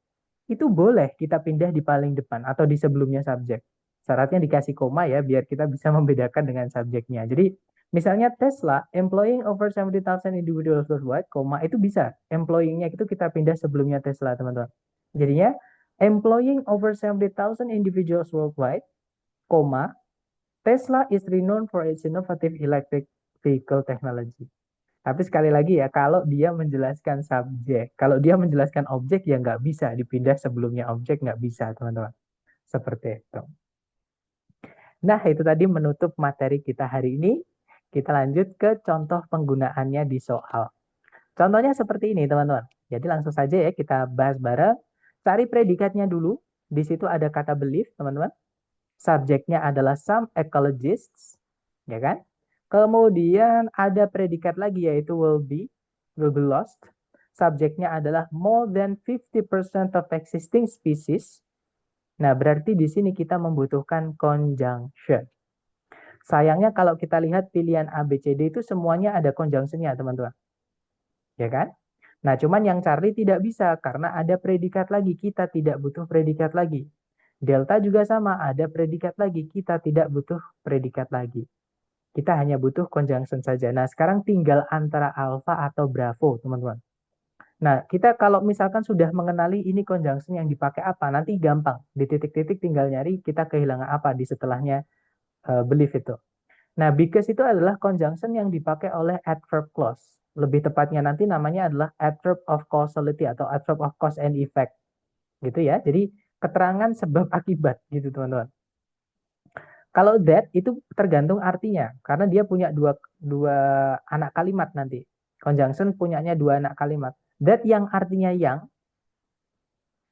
itu boleh kita pindah di paling depan atau di sebelumnya subjek. Syaratnya dikasih koma ya, biar kita bisa membedakan dengan subjeknya. Jadi, misalnya Tesla employing over 70,000 individuals worldwide, koma itu bisa. Employing-nya itu kita pindah sebelumnya Tesla, teman-teman. Jadinya, employing over 70,000 individuals worldwide, koma, Tesla is renowned for its innovative electric vehicle technology. Tapi sekali lagi ya, kalau dia menjelaskan subjek, kalau dia menjelaskan objek ya nggak bisa dipindah sebelumnya objek, nggak bisa teman-teman. Seperti itu. Nah, itu tadi menutup materi kita hari ini. Kita lanjut ke contoh penggunaannya di soal. Contohnya seperti ini teman-teman. Jadi langsung saja ya kita bahas bareng. Cari predikatnya dulu. Di situ ada kata belief teman-teman. Subjeknya adalah some ecologists, ya kan? Kemudian ada predikat lagi yaitu will be lost. Subjeknya adalah more than 50% of existing species. Nah, berarti di sini kita membutuhkan conjunction. Sayangnya kalau kita lihat pilihan A, B, C, D itu semuanya ada conjunction-nya, teman-teman. Ya kan? Nah, cuman yang Charlie tidak bisa karena ada predikat lagi. Kita tidak butuh predikat lagi. Delta juga sama, ada predikat lagi. Kita tidak butuh predikat lagi. Kita hanya butuh conjunction saja. Nah, sekarang tinggal antara alpha atau bravo, teman-teman. Nah, kita kalau misalkan sudah mengenali ini conjunction yang dipakai apa, nanti gampang. Di titik-titik tinggal nyari kita kehilangan apa di setelahnya belief itu. Nah, because itu adalah conjunction yang dipakai oleh adverb clause. Lebih tepatnya nanti namanya adalah adverb of causality atau adverb of cause and effect. Gitu ya. Jadi keterangan sebab akibat gitu teman-teman. Kalau that itu tergantung artinya karena dia punya dua anak kalimat nanti. Conjunction punyanya dua anak kalimat. That yang artinya yang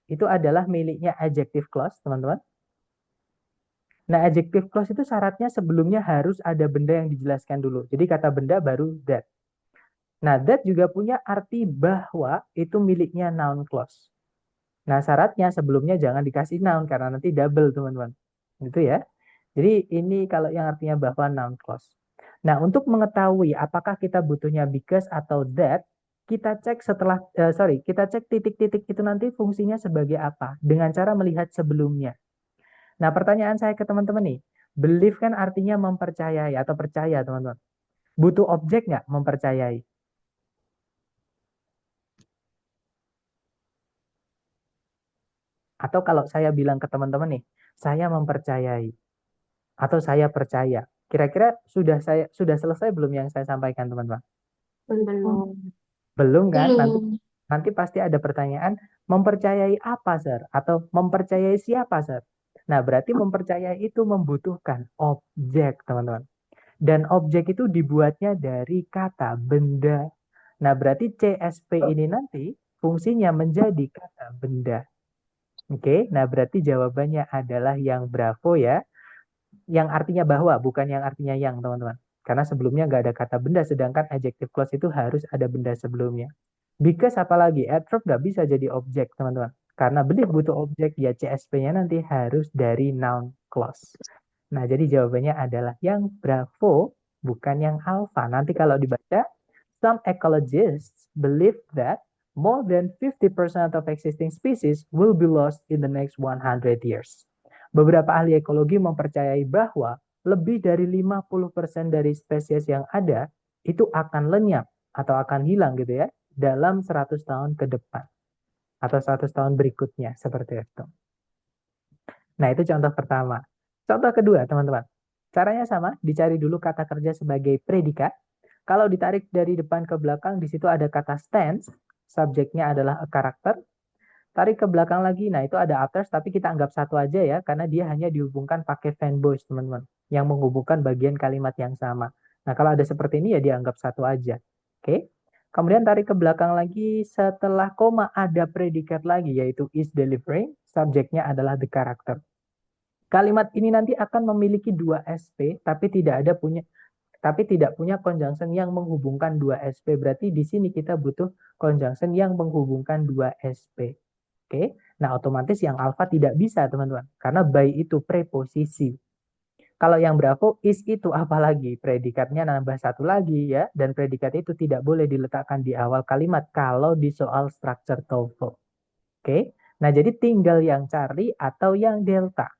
itu adalah miliknya adjective clause, teman-teman. Nah, adjective clause itu syaratnya sebelumnya harus ada benda yang dijelaskan dulu. Jadi kata benda baru that. Nah, that juga punya arti bahwa itu miliknya noun clause. Nah, syaratnya sebelumnya jangan dikasih noun karena nanti double, teman-teman. Gitu ya. Jadi ini kalau yang artinya bahwa noun clause. Nah, untuk mengetahui apakah kita butuhnya because atau that, kita cek kita cek titik-titik itu nanti fungsinya sebagai apa dengan cara melihat sebelumnya. Nah, pertanyaan saya ke teman-teman nih, believe kan artinya mempercayai atau percaya, teman-teman. Butuh objek nggak mempercayai? Atau kalau saya bilang ke teman-teman nih, saya mempercayai atau saya percaya. Kira-kira sudah selesai belum yang saya sampaikan, teman-teman? Belum. Belum kan? Belum. Nanti pasti ada pertanyaan, mempercayai apa, Sir? Atau mempercayai siapa, Sir? Nah, berarti mempercayai itu membutuhkan objek, teman-teman. Dan objek itu dibuatnya dari kata benda. Nah, berarti CSP ini nanti fungsinya menjadi kata benda. Oke, nah berarti jawabannya adalah yang bravo ya. Yang artinya bahwa, bukan yang artinya yang, teman-teman. Karena sebelumnya nggak ada kata benda, sedangkan adjective clause itu harus ada benda sebelumnya. Because apalagi, adverb nggak bisa jadi objek, teman-teman. Karena belief butuh objek, ya CSP-nya nanti harus dari noun clause. Nah, jadi jawabannya adalah yang bravo, bukan yang alpha. Nanti kalau dibaca, some ecologists believe that more than 50% of existing species will be lost in the next 100 years. Beberapa ahli ekologi mempercayai bahwa lebih dari 50% dari spesies yang ada itu akan lenyap atau akan hilang gitu ya dalam 100 tahun ke depan atau 100 tahun berikutnya seperti itu. Nah, itu contoh pertama. Contoh kedua, teman-teman. Caranya sama, dicari dulu kata kerja sebagai predikat. Kalau ditarik dari depan ke belakang, di situ ada kata stands, subjeknya adalah a character. Tarik ke belakang lagi, nah itu ada others, tapi kita anggap satu aja ya, karena dia hanya dihubungkan pakai fanboys, teman-teman. Yang menghubungkan bagian kalimat yang sama. Nah, kalau ada seperti ini ya dianggap satu aja. Oke? Kemudian tarik ke belakang lagi, setelah koma ada predikat lagi, yaitu is delivering, subjeknya adalah the character. Kalimat ini nanti akan memiliki dua SP, tapi tidak punya conjunction yang menghubungkan dua SP. Berarti di sini kita butuh conjunction yang menghubungkan dua SP. Oke, nah otomatis yang alpha tidak bisa teman-teman, karena by itu preposisi. Kalau yang Bravo is itu apalagi predikatnya nambah satu lagi ya, dan predikat itu tidak boleh diletakkan di awal kalimat kalau di soal structure TOEFL. Oke, nah jadi tinggal yang Charlie atau yang Delta.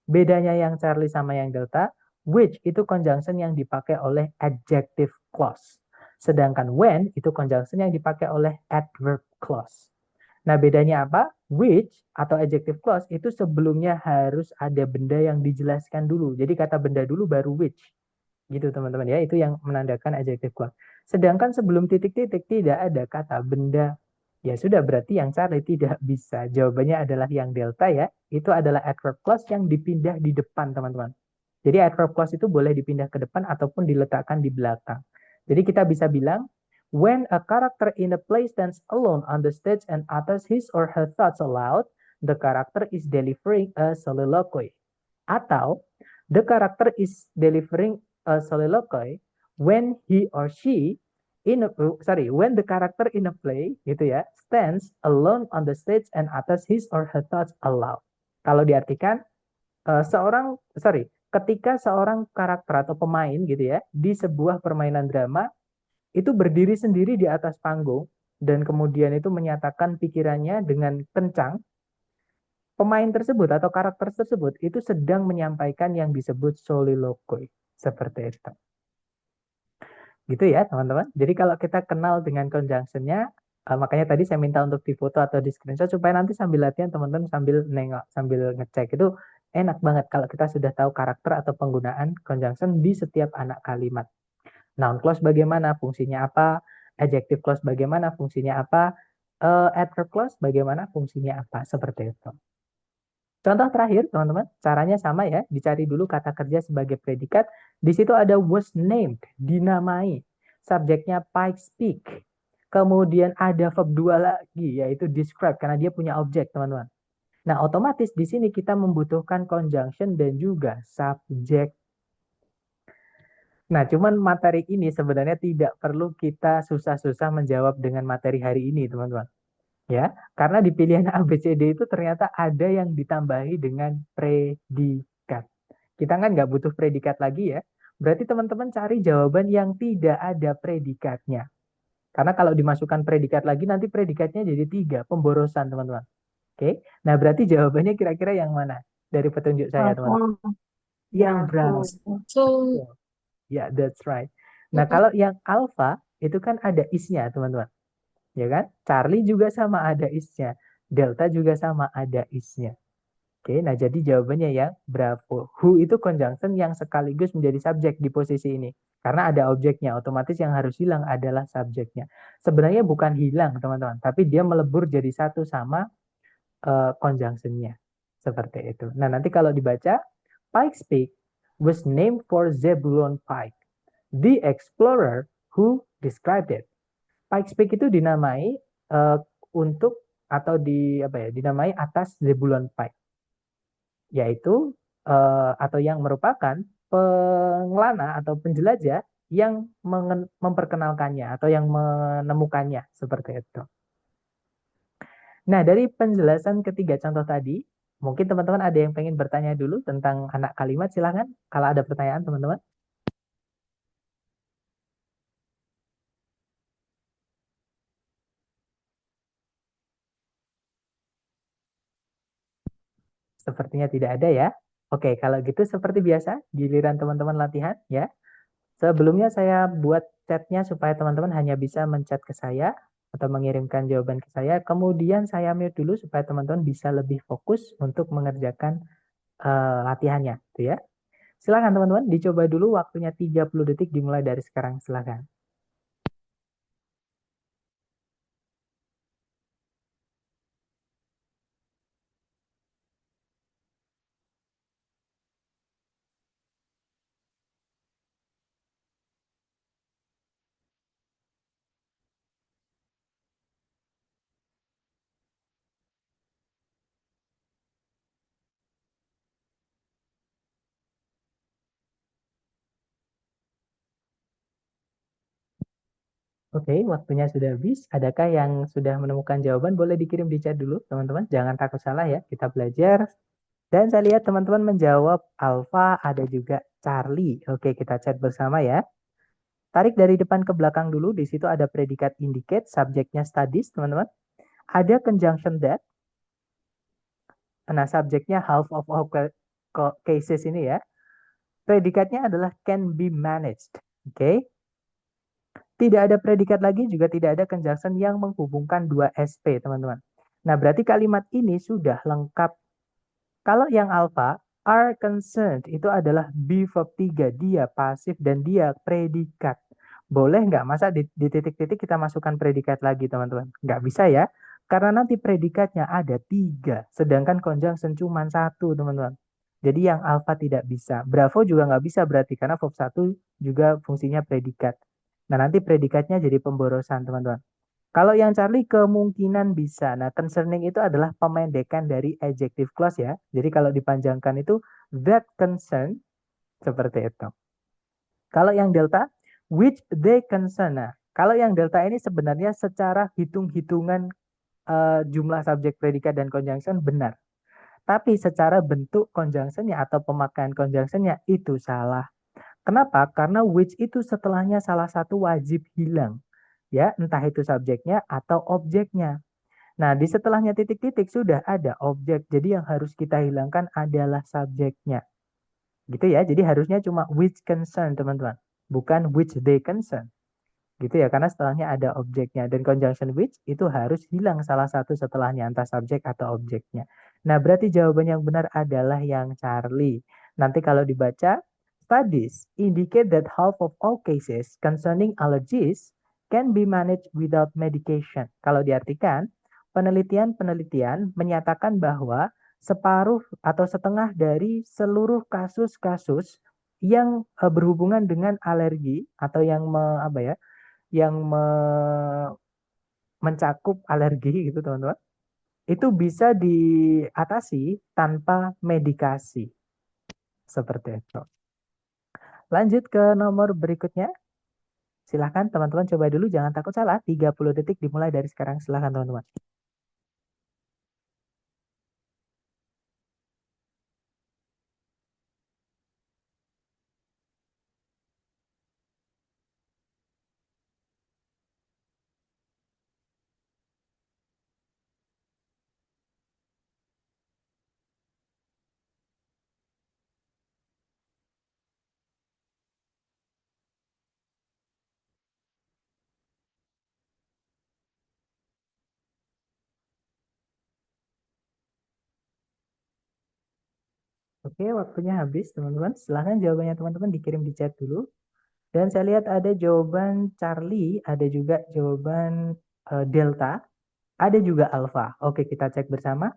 Bedanya yang Charlie sama yang Delta, which itu conjunction yang dipakai oleh adjective clause. Sedangkan when itu conjunction yang dipakai oleh adverb clause. Nah, bedanya apa? Which atau adjective clause itu sebelumnya harus ada benda yang dijelaskan dulu. Jadi kata benda dulu baru which. Gitu teman-teman ya, itu yang menandakan adjective clause. Sedangkan sebelum titik-titik tidak ada kata benda. Ya sudah, berarti yang Charlie tidak bisa. Jawabannya adalah yang delta ya. Itu adalah adverb clause yang dipindah di depan teman-teman. Jadi adverb clause itu boleh dipindah ke depan ataupun diletakkan di belakang. Jadi kita bisa bilang, when a character in a play stands alone on the stage and utters his or her thoughts aloud, the character is delivering a soliloquy. Atau, the character is delivering a soliloquy when he or she when the character in a play gitu ya stands alone on the stage and utters his or her thoughts aloud. Kalau diartikan ketika seorang karakter atau pemain gitu ya di sebuah permainan drama itu berdiri sendiri di atas panggung dan kemudian itu menyatakan pikirannya dengan kencang, pemain tersebut atau karakter tersebut itu sedang menyampaikan yang disebut soliloquy. Seperti itu. Gitu ya teman-teman. Jadi kalau kita kenal dengan conjunction-nya, makanya tadi saya minta untuk difoto atau di screenshot supaya nanti sambil latihan teman-teman sambil nengok, sambil ngecek. Itu enak banget kalau kita sudah tahu karakter atau penggunaan conjunction di setiap anak kalimat. Noun clause bagaimana, fungsinya apa, adjective clause bagaimana, fungsinya apa, adverb clause bagaimana, fungsinya apa, seperti itu. Contoh terakhir, teman-teman, caranya sama ya, dicari dulu kata kerja sebagai predikat. Di situ ada was named, dinamai. Subjeknya Pike speak. Kemudian ada verb 2 lagi, yaitu describe, karena dia punya objek, teman-teman. Nah, otomatis di sini kita membutuhkan conjunction dan juga subjek. Nah, cuman materi ini sebenarnya tidak perlu kita susah-susah menjawab dengan materi hari ini, teman-teman. Ya, karena di pilihan A, B, C, D itu ternyata ada yang ditambahi dengan predikat. Kita kan nggak butuh predikat lagi ya. Berarti teman-teman cari jawaban yang tidak ada predikatnya. Karena kalau dimasukkan predikat lagi, nanti predikatnya jadi 3, pemborosan teman-teman. Oke, nah berarti jawabannya kira-kira yang mana? Dari petunjuk saya teman-teman. Bravo. Yang Bravo. brown. Ya, that's right. Nah, kalau yang alpha, itu kan ada isnya teman-teman. Ya kan? Charlie juga sama ada isnya. Delta juga sama ada isnya. Oke, nah jadi jawabannya yang Bravo. Who itu conjunction yang sekaligus menjadi subjek di posisi ini. Karena ada objeknya, otomatis yang harus hilang adalah subjeknya. Sebenarnya bukan hilang, teman-teman, tapi dia melebur jadi satu sama conjunctionnya. Seperti itu. Nah, nanti kalau dibaca, Pike's Peak was named for Zebulon Pike, the explorer who described it. Pikes Peak itu dinamai untuk atau dinamai atas Zebulon Pike, yaitu atau yang merupakan pengelana atau penjelajah yang memperkenalkannya atau yang menemukannya seperti itu. Nah, dari penjelasan ketiga contoh tadi, mungkin teman-teman ada yang pengen bertanya dulu tentang anak kalimat, silahkan kalau ada pertanyaan teman-teman. Sepertinya tidak ada ya. Oke, kalau gitu seperti biasa, giliran teman-teman latihan ya. Sebelumnya saya buat chatnya supaya teman-teman hanya bisa menchat ke saya atau mengirimkan jawaban ke saya. Kemudian saya mute dulu supaya teman-teman bisa lebih fokus untuk mengerjakan latihannya. Gitu ya. Silakan teman-teman, dicoba dulu waktunya 30 detik dimulai dari sekarang. Silakan. Oke, waktunya sudah habis. Adakah yang sudah menemukan jawaban? Boleh dikirim di chat dulu, teman-teman. Jangan takut salah ya, kita belajar. Dan saya lihat teman-teman menjawab Alpha, ada juga Charlie. Oke, kita chat bersama ya. Tarik dari depan ke belakang dulu. Di situ ada predikat indicate, subjeknya studies, teman-teman. Ada conjunction that. Nah, subjeknya half of all cases ini ya. Predikatnya adalah can be managed. Oke. Tidak ada predikat lagi, juga tidak ada conjunction yang menghubungkan dua SP, teman-teman. Nah, berarti kalimat ini sudah lengkap. Kalau yang alpha, are concerned, itu adalah be verb 3. Dia pasif dan dia predikat. Boleh nggak? Masa di titik-titik kita masukkan predikat lagi, teman-teman? Nggak bisa ya. Karena nanti predikatnya ada 3. Sedangkan conjunction cuma 1, teman-teman. Jadi yang alpha tidak bisa. Bravo juga nggak bisa berarti. Karena verb 1 juga fungsinya predikat. Nah, nanti predikatnya jadi pemborosan, teman-teman. Kalau yang Charlie kemungkinan bisa. Nah, concerning itu adalah pemendekan dari adjective clause ya. Jadi kalau dipanjangkan itu that concern, seperti itu. Kalau yang delta, which they concern. Nah, kalau yang delta ini sebenarnya secara hitung-hitungan jumlah subjek, predikat, dan conjunction benar. Tapi secara bentuk conjunctionnya atau pemakaian conjunctionnya itu salah. Kenapa? Karena which itu setelahnya salah satu wajib hilang. Ya, entah itu subjeknya atau objeknya. Nah, di setelahnya titik-titik sudah ada objek. Jadi yang harus kita hilangkan adalah subjeknya. Gitu ya. Jadi harusnya cuma which concern, teman-teman. Bukan which they concern. Gitu ya, karena setelahnya ada objeknya. Dan conjunction which itu harus hilang salah satu setelahnya, entah subjek atau objeknya. Nah, berarti jawaban yang benar adalah yang Charlie. Nanti kalau dibaca, studies indicate that half of all cases concerning allergies can be managed without medication. Kalau diartikan, penelitian-penelitian menyatakan bahwa separuh atau setengah dari seluruh kasus-kasus yang berhubungan dengan alergi atau yang mencakup alergi gitu, teman-teman, itu bisa diatasi tanpa medikasi. Seperti itu. Lanjut ke nomor berikutnya. Silahkan teman-teman coba dulu, jangan takut salah. 30 detik dimulai dari sekarang. Silahkan teman-teman. Oke, waktunya habis teman-teman. Silahkan jawabannya teman-teman dikirim di chat dulu. Dan saya lihat ada jawaban Charlie, ada juga jawaban Delta, ada juga Alpha. Oke, kita cek bersama.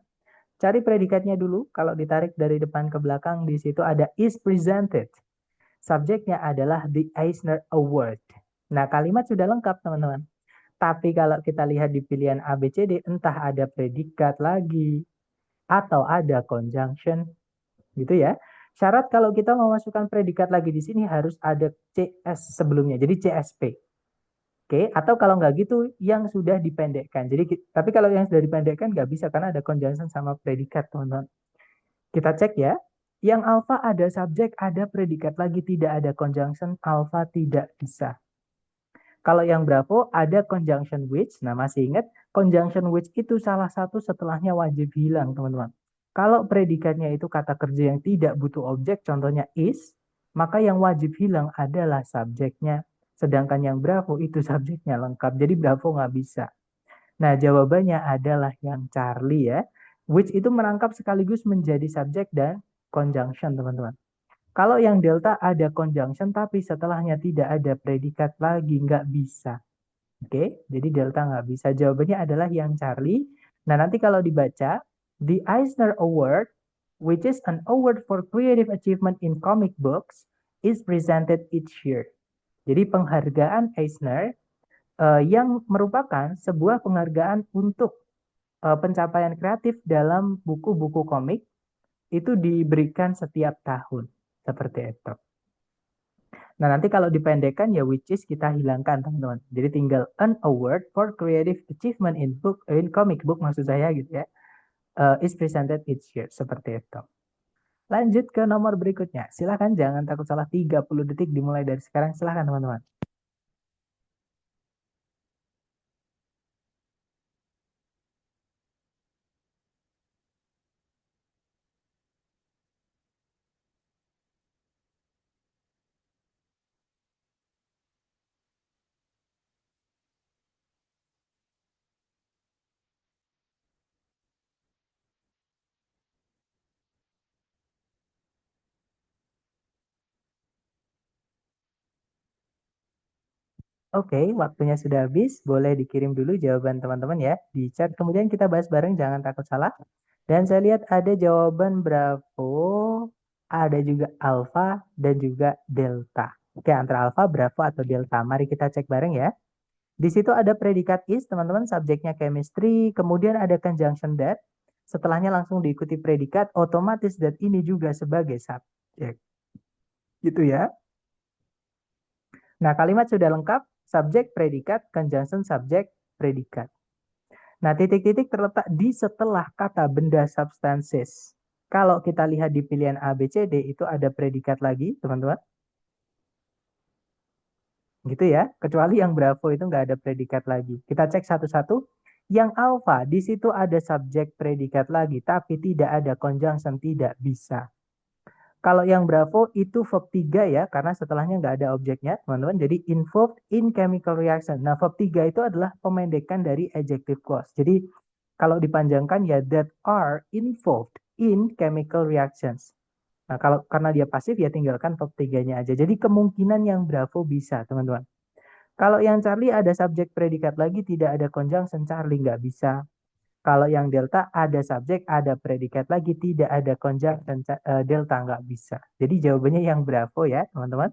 Cari predikatnya dulu. Kalau ditarik dari depan ke belakang, di situ ada is presented. Subjeknya adalah the Eisner Award. Nah, kalimat sudah lengkap, teman-teman. Tapi kalau kita lihat di pilihan A, B, C, D, entah ada predikat lagi atau ada conjunction, gitu ya. Syarat kalau kita memasukkan predikat lagi di sini harus ada CS sebelumnya, jadi CSP. Oke, atau kalau nggak gitu yang sudah dipendekkan. Jadi, tapi kalau yang sudah dipendekkan nggak bisa karena ada conjunction sama predikat, teman-teman. Kita cek ya. Yang alpha ada subjek, ada predikat lagi, tidak ada conjunction, alpha tidak bisa. Kalau yang bravo ada conjunction which. Nah, masih ingat conjunction which itu salah satu setelahnya wajib hilang, teman-teman. Kalau predikatnya itu kata kerja yang tidak butuh objek, contohnya is, maka yang wajib hilang adalah subjeknya. Sedangkan yang bravo itu subjeknya lengkap. Jadi bravo nggak bisa. Nah, jawabannya adalah yang Charlie ya. Which itu merangkap sekaligus menjadi subjek dan conjunction, teman-teman. Kalau yang delta ada conjunction tapi setelahnya tidak ada predikat lagi, nggak bisa. Oke, jadi delta nggak bisa. Jawabannya adalah yang Charlie. Nah, nanti kalau dibaca, the Eisner Award, which is an award for creative achievement in comic books, is presented each year. Jadi penghargaan Eisner yang merupakan sebuah penghargaan untuk pencapaian kreatif dalam buku-buku komik itu diberikan setiap tahun. Seperti itu. Nah, nanti kalau dipendekkan ya which is kita hilangkan, teman-teman. Jadi tinggal an award for creative achievement in comic book maksud saya gitu ya. Is presented each year seperti itu. Lanjut ke nomor berikutnya. Silahkan jangan takut salah, 30 detik dimulai dari sekarang. Silahkan teman-teman. Oke, waktunya sudah habis. Boleh dikirim dulu jawaban teman-teman ya di chat. Kemudian kita bahas bareng, jangan takut salah. Dan saya lihat ada jawaban Bravo, ada juga Alpha, dan juga Delta. Oke, antara Alpha, Bravo, atau Delta. Mari kita cek bareng ya. Di situ ada predikat is, teman-teman, subjeknya chemistry, kemudian ada conjunction that. Setelahnya langsung diikuti predikat, otomatis that ini juga sebagai subjek. Gitu ya. Nah, kalimat sudah lengkap, subjek, predikat, conjunction, subjek, predikat. Nah, titik-titik terletak di setelah kata benda substances. Kalau kita lihat di pilihan A, B, C, D, itu ada predikat lagi, teman-teman. Gitu ya. Kecuali yang Bravo itu nggak ada predikat lagi. Kita cek satu-satu. Yang Alpha, di situ ada subjek predikat lagi, tapi tidak ada conjunction, tidak bisa. Kalau yang Bravo itu verb 3 ya, karena setelahnya nggak ada objeknya, teman-teman. Jadi involved in chemical reaction. Nah, verb 3 itu adalah pemendekan dari adjective clause. Jadi kalau dipanjangkan ya that are involved in chemical reactions. Nah, kalau karena dia pasif ya tinggalkan verb 3-nya aja. Jadi kemungkinan yang Bravo bisa, teman-teman. Kalau yang Charlie ada subjek predikat lagi, tidak ada conjunction, Charlie nggak bisa. Kalau yang delta ada subjek, ada predikat lagi, tidak ada conjunction, delta nggak bisa. Jadi jawabannya yang Bravo ya, teman-teman.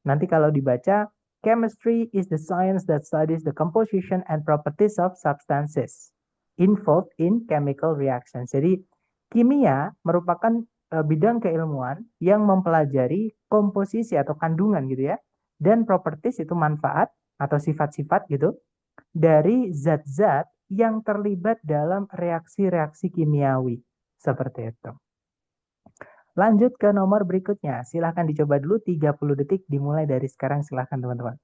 Nanti kalau dibaca, chemistry is the science that studies the composition and properties of substances involved in chemical reactions. Jadi kimia merupakan bidang keilmuan yang mempelajari komposisi atau kandungan gitu ya, dan properties itu manfaat atau sifat-sifat gitu dari zat-zat yang terlibat dalam reaksi-reaksi kimiawi. Seperti itu. Lanjut ke nomor berikutnya. Silahkan dicoba dulu 30 detik dimulai dari sekarang. Silahkan teman-teman.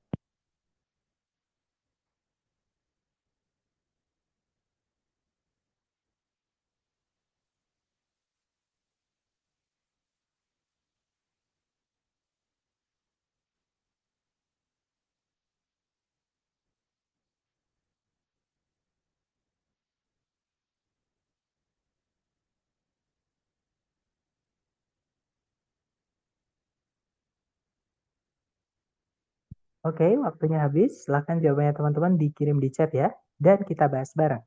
Oke, waktunya habis. Silahkan jawabannya teman-teman dikirim di chat ya. Dan kita bahas bareng.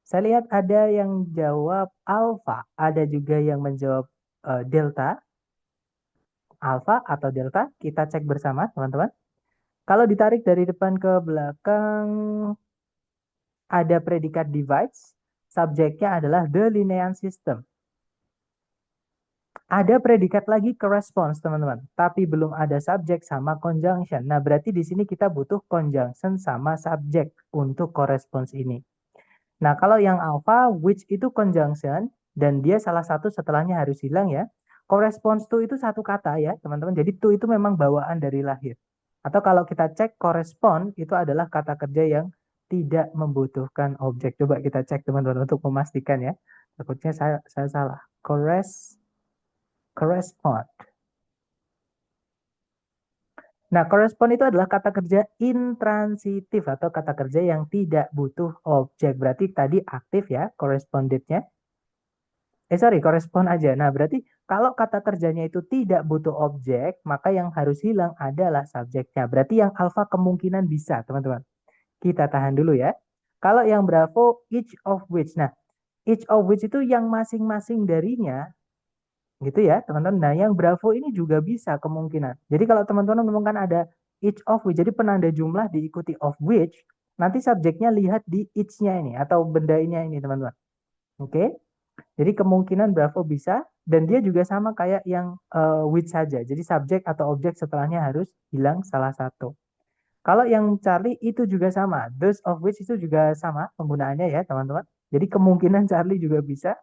Saya lihat ada yang jawab alpha, ada juga yang menjawab delta. Alpha atau delta, kita cek bersama teman-teman. Kalau ditarik dari depan ke belakang, ada predikat divides, subjeknya adalah the Linnean system. Ada predikat lagi corresponds, teman-teman, tapi belum ada subjek sama conjunction. Nah, berarti di sini kita butuh conjunction sama subjek untuk corresponds ini. Nah, kalau yang alpha, which itu conjunction, dan dia salah satu setelahnya harus hilang ya. Corresponds to itu satu kata ya, teman-teman. Jadi to itu memang bawaan dari lahir. Atau kalau kita cek correspond, itu adalah kata kerja yang tidak membutuhkan objek. Coba kita cek teman-teman untuk memastikan ya. Takutnya saya salah. Correspond. Nah, correspond itu adalah kata kerja intransitif atau kata kerja yang tidak butuh objek. Berarti tadi aktif ya, corresponded-nya. Sorry, correspond aja. Nah, berarti kalau kata kerjanya itu tidak butuh objek, maka yang harus hilang adalah subjeknya. Berarti yang alpha kemungkinan bisa, teman-teman. Kita tahan dulu ya. Kalau yang Bravo, each of which. Nah, each of which itu yang masing-masing darinya, gitu ya, teman-teman. Nah, yang Bravo ini juga bisa kemungkinan. Jadi kalau teman-teman menemukan ada each of which, jadi penanda jumlah diikuti of which, nanti subjeknya lihat di each-nya ini, atau benda ini, teman-teman. Oke? Jadi kemungkinan Bravo bisa, dan dia juga sama kayak yang which saja. Jadi subjek atau objek setelahnya harus hilang salah satu. Kalau yang Charlie itu juga sama. Those of which itu juga sama penggunaannya ya teman-teman. Jadi kemungkinan Charlie juga bisa.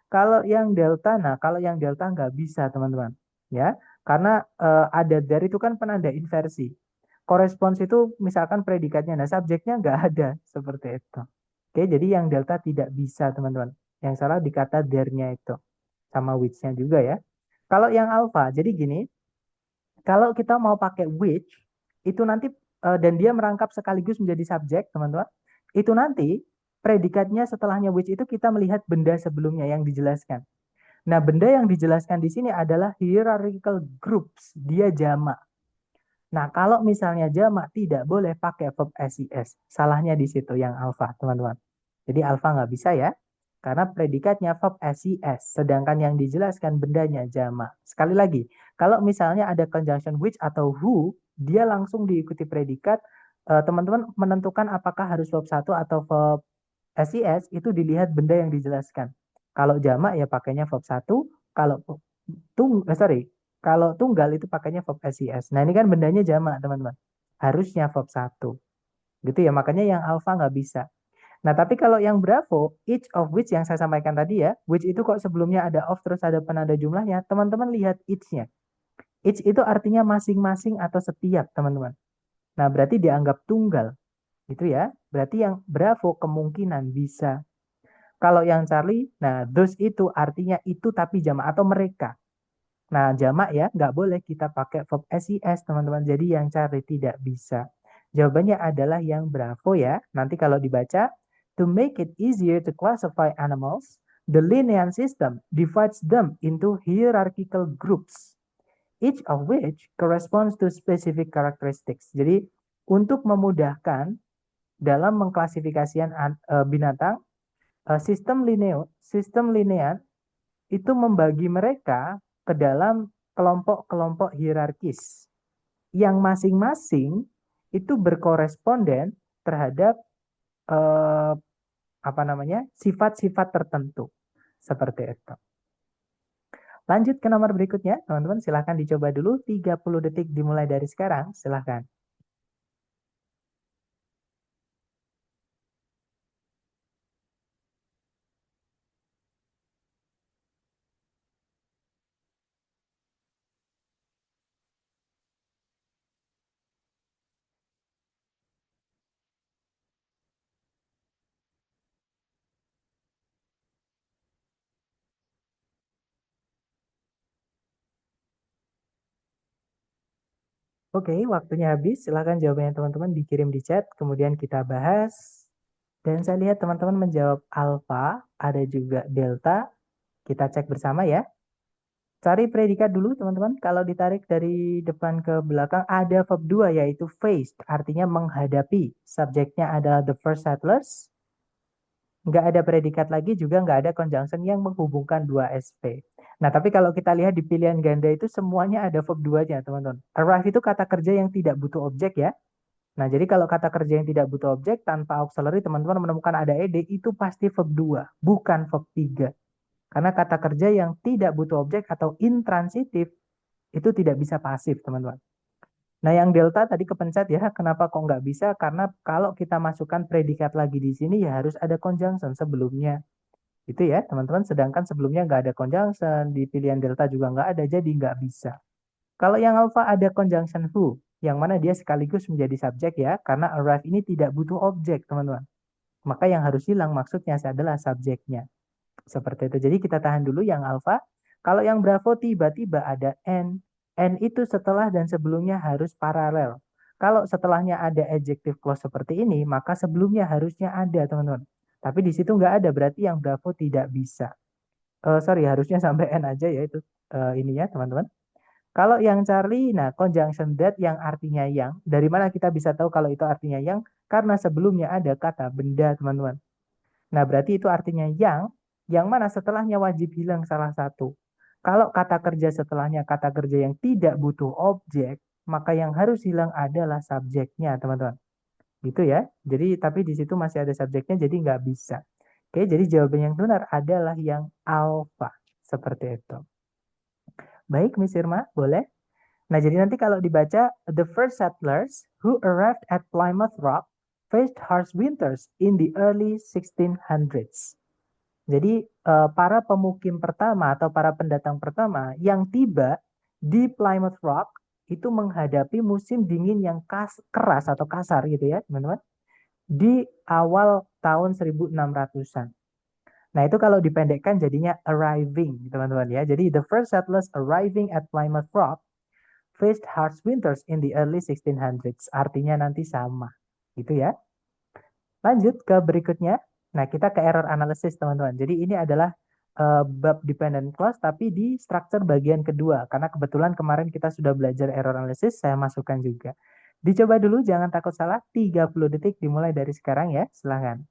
Kalau yang delta, nah kalau yang delta nggak bisa teman-teman. Ya, karena ada dari itu kan penanda inversi. Corresponds itu misalkan predikatnya, nah subjeknya nggak ada seperti itu. Oke, jadi yang delta tidak bisa teman-teman. Yang salah di kata there-nya itu. Sama which-nya juga ya. Kalau yang alpha, jadi gini, kalau kita mau pakai which, itu nanti dan dia merangkap sekaligus menjadi subjek, teman-teman. Itu nanti predikatnya setelahnya which itu kita melihat benda sebelumnya yang dijelaskan. Nah, benda yang dijelaskan di sini adalah hierarchical groups, dia jamak. Nah, kalau misalnya jamak tidak boleh pakai verb SIS. Salahnya di situ yang alpha, teman-teman. Jadi alpha nggak bisa ya. Karena predikatnya verb SIS. Sedangkan yang dijelaskan bendanya jamak. Sekali lagi, kalau misalnya ada conjunction which atau who, dia langsung diikuti predikat. Teman-teman menentukan apakah harus verb 1 atau verb SIS, itu dilihat benda yang dijelaskan. Kalau jamak ya pakainya verb 1. Kalau kalau tunggal itu pakainya verb SIS. Nah, ini kan bendanya jamak, teman-teman. Harusnya verb 1. Gitu ya, makanya yang alpha nggak bisa. Nah, tapi kalau yang Bravo, each of which yang saya sampaikan tadi ya, which itu kok sebelumnya ada of terus ada penanda jumlahnya, teman-teman lihat each-nya. Each itu artinya masing-masing atau setiap, teman-teman. Nah, berarti dianggap tunggal. Gitu ya. Berarti yang Bravo kemungkinan bisa. Kalau yang Charlie, nah those itu artinya itu tapi jamak atau mereka. Nah, jamak ya, nggak boleh kita pakai verb SIS, teman-teman. Jadi yang Charlie tidak bisa. Jawabannya adalah yang Bravo ya. Nanti kalau dibaca, to make it easier to classify animals, the Linnean system divides them into hierarchical groups, each of which corresponds to specific characteristics. Jadi, untuk memudahkan dalam mengklasifikasikan binatang, sistem Linnean itu membagi mereka ke dalam kelompok-kelompok hierarkis yang masing-masing itu berkoresponden terhadap eh, sifat-sifat tertentu seperti itu. Lanjut ke nomor berikutnya, teman-teman silahkan dicoba dulu 30 detik dimulai dari sekarang, silahkan. Oke, waktunya habis. Silahkan jawabannya teman-teman dikirim di chat, kemudian kita bahas. Dan saya lihat teman-teman menjawab alpha, ada juga delta. Kita cek bersama ya. Cari predikat dulu teman-teman. Kalau ditarik dari depan ke belakang ada verb 2 yaitu faced. Artinya menghadapi. Subjeknya adalah the first settlers. Nggak ada predikat lagi juga nggak ada conjunction yang menghubungkan dua SP. Nah, tapi kalau kita lihat di pilihan ganda itu semuanya ada verb 2-nya, teman-teman. Arrive itu kata kerja yang tidak butuh objek ya. Nah, jadi kalau kata kerja yang tidak butuh objek tanpa auxiliary, teman-teman menemukan ada ed, itu pasti verb 2, bukan verb 3. Karena kata kerja yang tidak butuh objek atau intransitif itu tidak bisa pasif, teman-teman. Nah, yang delta tadi kepencet ya, kenapa kok nggak bisa? Karena kalau kita masukkan predikat lagi di sini ya harus ada conjunction sebelumnya. Itu ya, teman-teman. Sedangkan sebelumnya nggak ada conjunction, di pilihan delta juga nggak ada, jadi nggak bisa. Kalau yang alpha ada conjunction who, yang mana dia sekaligus menjadi subjek ya, karena arrive ini tidak butuh objek, teman-teman. Maka yang harus hilang maksudnya adalah subjeknya. Seperti itu. Jadi kita tahan dulu yang alpha. Kalau yang bravo tiba-tiba ada n. N itu setelah dan sebelumnya harus paralel. Kalau setelahnya ada adjective clause seperti ini, maka sebelumnya harusnya ada, teman-teman. Tapi di situ nggak ada, berarti yang bravo tidak bisa. Sorry, harusnya sampai n aja ya itu ini ya, teman-teman. Kalau yang Charlie, nah conjunction that yang artinya yang. Dari mana kita bisa tahu kalau itu artinya yang? Karena sebelumnya ada kata benda, teman-teman. Nah, berarti itu artinya yang mana setelahnya wajib hilang salah satu. Kalau kata kerja setelahnya kata kerja yang tidak butuh objek, maka yang harus hilang adalah subjeknya, teman-teman. Gitu ya. Jadi, tapi di situ masih ada subjeknya, jadi nggak bisa. Oke, jadi jawaban yang benar adalah yang alfa. Seperti itu. Baik, Miss Irma, boleh? Nah, jadi nanti kalau dibaca, the first settlers who arrived at Plymouth Rock faced harsh winters in the early 1600s. Jadi, para pemukim pertama atau para pendatang pertama yang tiba di Plymouth Rock itu menghadapi musim dingin yang keras atau kasar gitu ya, teman-teman, di awal tahun 1600-an. Nah, itu kalau dipendekkan jadinya arriving, teman-teman ya. Jadi, the first settlers arriving at Plymouth Rock faced harsh winters in the early 1600s. Artinya nanti sama. Gitu ya. Lanjut ke berikutnya. Nah, kita ke error analysis, teman-teman. Jadi, ini adalah bab dependent clause, tapi di structure bagian kedua. Karena kebetulan kemarin kita sudah belajar error analysis, saya masukkan juga. Dicoba dulu, jangan takut salah. 30 detik dimulai dari sekarang ya. Silahkan.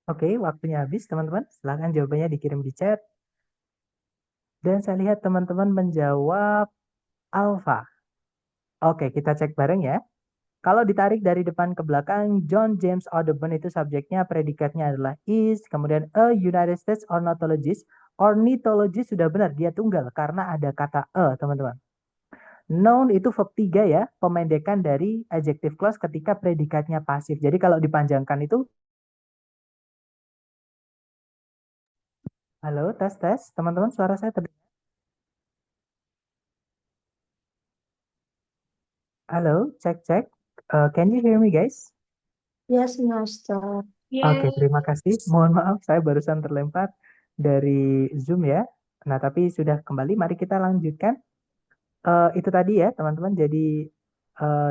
Oke, waktunya habis, teman-teman. Silahkan jawabannya dikirim di chat. Dan saya lihat teman-teman menjawab alpha. Oke, kita cek bareng ya. Kalau ditarik dari depan ke belakang, John James Audubon itu subjeknya, predikatnya adalah is, kemudian a United States ornithologist. Ornithologist sudah benar, dia tunggal karena ada kata teman-teman. Noun itu verb 3 ya, pemendekan dari adjective clause ketika predikatnya pasif. Jadi kalau dipanjangkan itu, halo, tes, tes, teman-teman suara saya terdengar? Halo, cek, cek. Can you hear me guys? Yes, Master. Oke, Yes. terima kasih. Mohon maaf, saya barusan terlempar dari Zoom ya. Nah, tapi sudah kembali. Mari kita lanjutkan. Itu tadi ya, teman-teman. Jadi,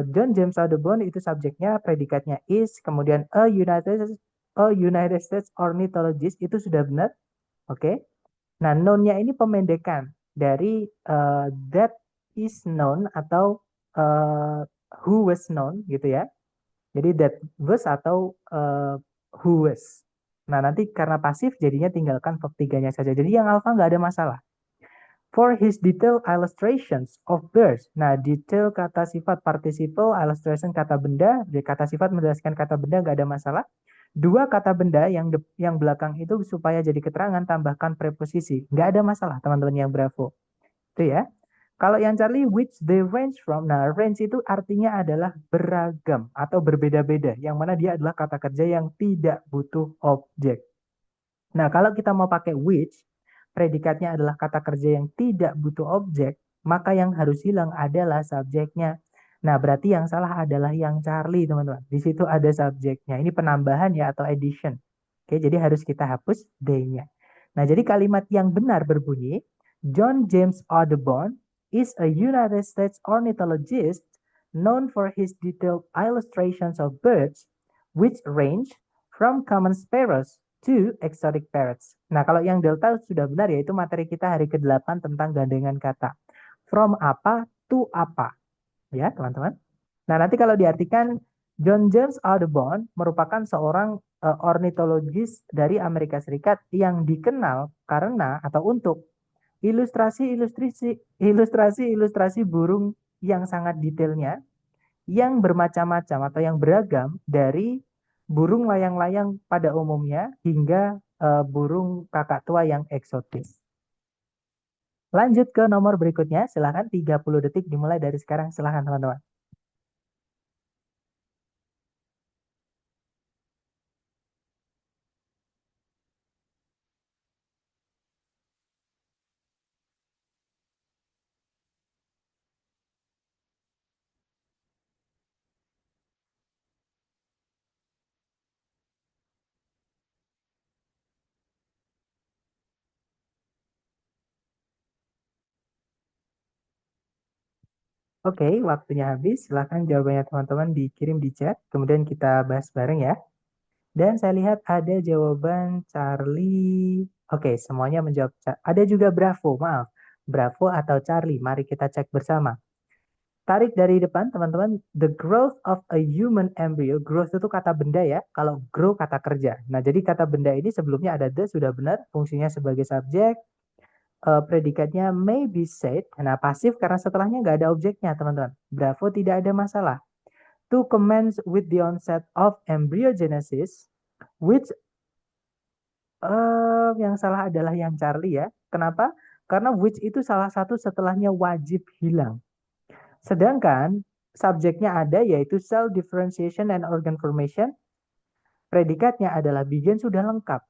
John James Audubon itu subjeknya, predikatnya is, kemudian a United States ornithologist itu sudah benar. Oke. Nah, noun-nya ini pemendekan dari that is known atau who was known gitu ya. Jadi that was atau who was. Nah, nanti karena pasif jadinya tinggalkan verb 3-nya saja. Jadi yang alpha nggak ada masalah. For his detailed illustrations of birds. Nah, detail kata sifat participle, illustration kata benda, kata sifat menjelaskan kata benda nggak ada masalah. Dua kata benda yang belakang itu supaya jadi keterangan tambahkan preposisi. Nggak ada masalah, teman-teman yang bravo. Itu ya. Kalau yang Charlie, which they range from. Nah, range itu artinya adalah beragam atau berbeda-beda. Yang mana dia adalah kata kerja yang tidak butuh objek. Nah, kalau kita mau pakai which, predikatnya adalah kata kerja yang tidak butuh objek, maka yang harus hilang adalah subjeknya. Nah, berarti yang salah adalah yang Charlie, teman-teman. Di situ ada subjeknya. Ini penambahan ya atau addition. Oke, jadi harus kita hapus they-nya. Nah, jadi kalimat yang benar berbunyi, John James Audubon is a United States ornithologist known for his detailed illustrations of birds which range from common sparrows to exotic parrots. Nah, kalau yang delta sudah benar yaitu materi kita hari ke-8 tentang gandengan kata. From apa to apa. Ya, teman-teman. Nah, nanti kalau diartikan John James Audubon merupakan seorang ornitologis dari Amerika Serikat yang dikenal karena atau untuk ilustrasi burung yang sangat detailnya, yang bermacam-macam atau yang beragam dari burung layang-layang pada umumnya hingga burung kakak tua yang eksotis. Lanjut ke nomor berikutnya, silahkan 30 detik dimulai dari sekarang, silahkan teman-teman. Oke, waktunya habis. Silahkan jawabannya teman-teman dikirim di chat. Kemudian kita bahas bareng ya. Dan saya lihat ada jawaban Charlie. Oke, semuanya menjawab. Ada juga Bravo, maaf. Bravo atau Charlie. Mari kita cek bersama. Tarik dari depan, teman-teman. The growth of a human embryo. Growth itu kata benda ya. Kalau grow kata kerja. Nah, jadi kata benda ini sebelumnya ada the, sudah benar. Fungsinya sebagai subjek. Predikatnya may be said. Nah, pasif karena setelahnya nggak ada objeknya, teman-teman. Bravo, tidak ada masalah. To commence with the onset of embryogenesis, which yang salah adalah yang Charlie ya. Kenapa? Karena which itu salah satu setelahnya wajib hilang. Sedangkan subjeknya ada yaitu cell differentiation and organ formation. Predikatnya adalah begin sudah lengkap.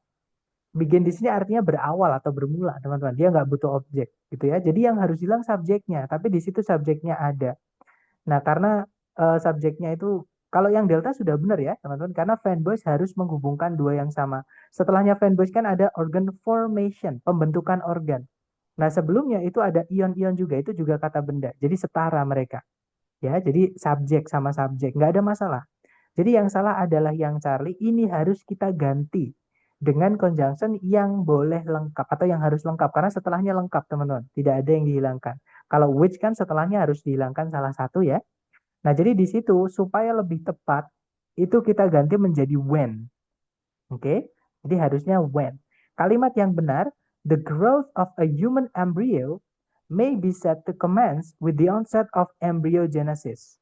Begin di sini artinya berawal atau bermula, teman-teman. Dia nggak butuh objek, gitu ya. Jadi yang harus hilang subjeknya, tapi di situ subjeknya ada. Nah, karena subjeknya itu kalau yang delta sudah benar ya, teman-teman, karena fanboys harus menghubungkan dua yang sama. Setelahnya fanboys kan ada organ formation, pembentukan organ. Nah, sebelumnya itu ada ion-ion juga, itu juga kata benda. Jadi setara mereka. Ya, jadi subjek sama subjek, nggak ada masalah. Jadi yang salah adalah yang Charlie, ini harus kita ganti dengan conjunction yang boleh lengkap atau yang harus lengkap karena setelahnya lengkap, teman-teman. Tidak ada yang dihilangkan. Kalau which kan setelahnya harus dihilangkan salah satu ya. Nah, jadi di situ supaya lebih tepat itu kita ganti menjadi when. Oke? Jadi harusnya when. Kalimat yang benar, the growth of a human embryo may be said to commence with the onset of embryogenesis.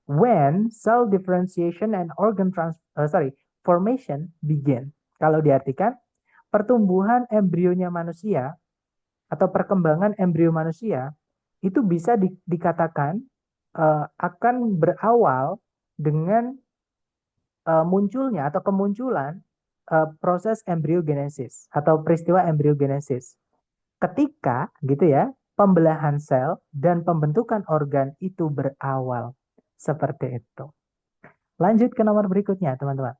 When cell differentiation and formation begin. Kalau diartikan, pertumbuhan embrionya manusia atau perkembangan embrio manusia itu bisa dikatakan akan berawal dengan munculnya atau kemunculan proses embryogenesis atau peristiwa embryogenesis. Ketika gitu ya, pembelahan sel dan pembentukan organ itu berawal. Seperti itu. Lanjut ke nomor berikutnya, teman-teman.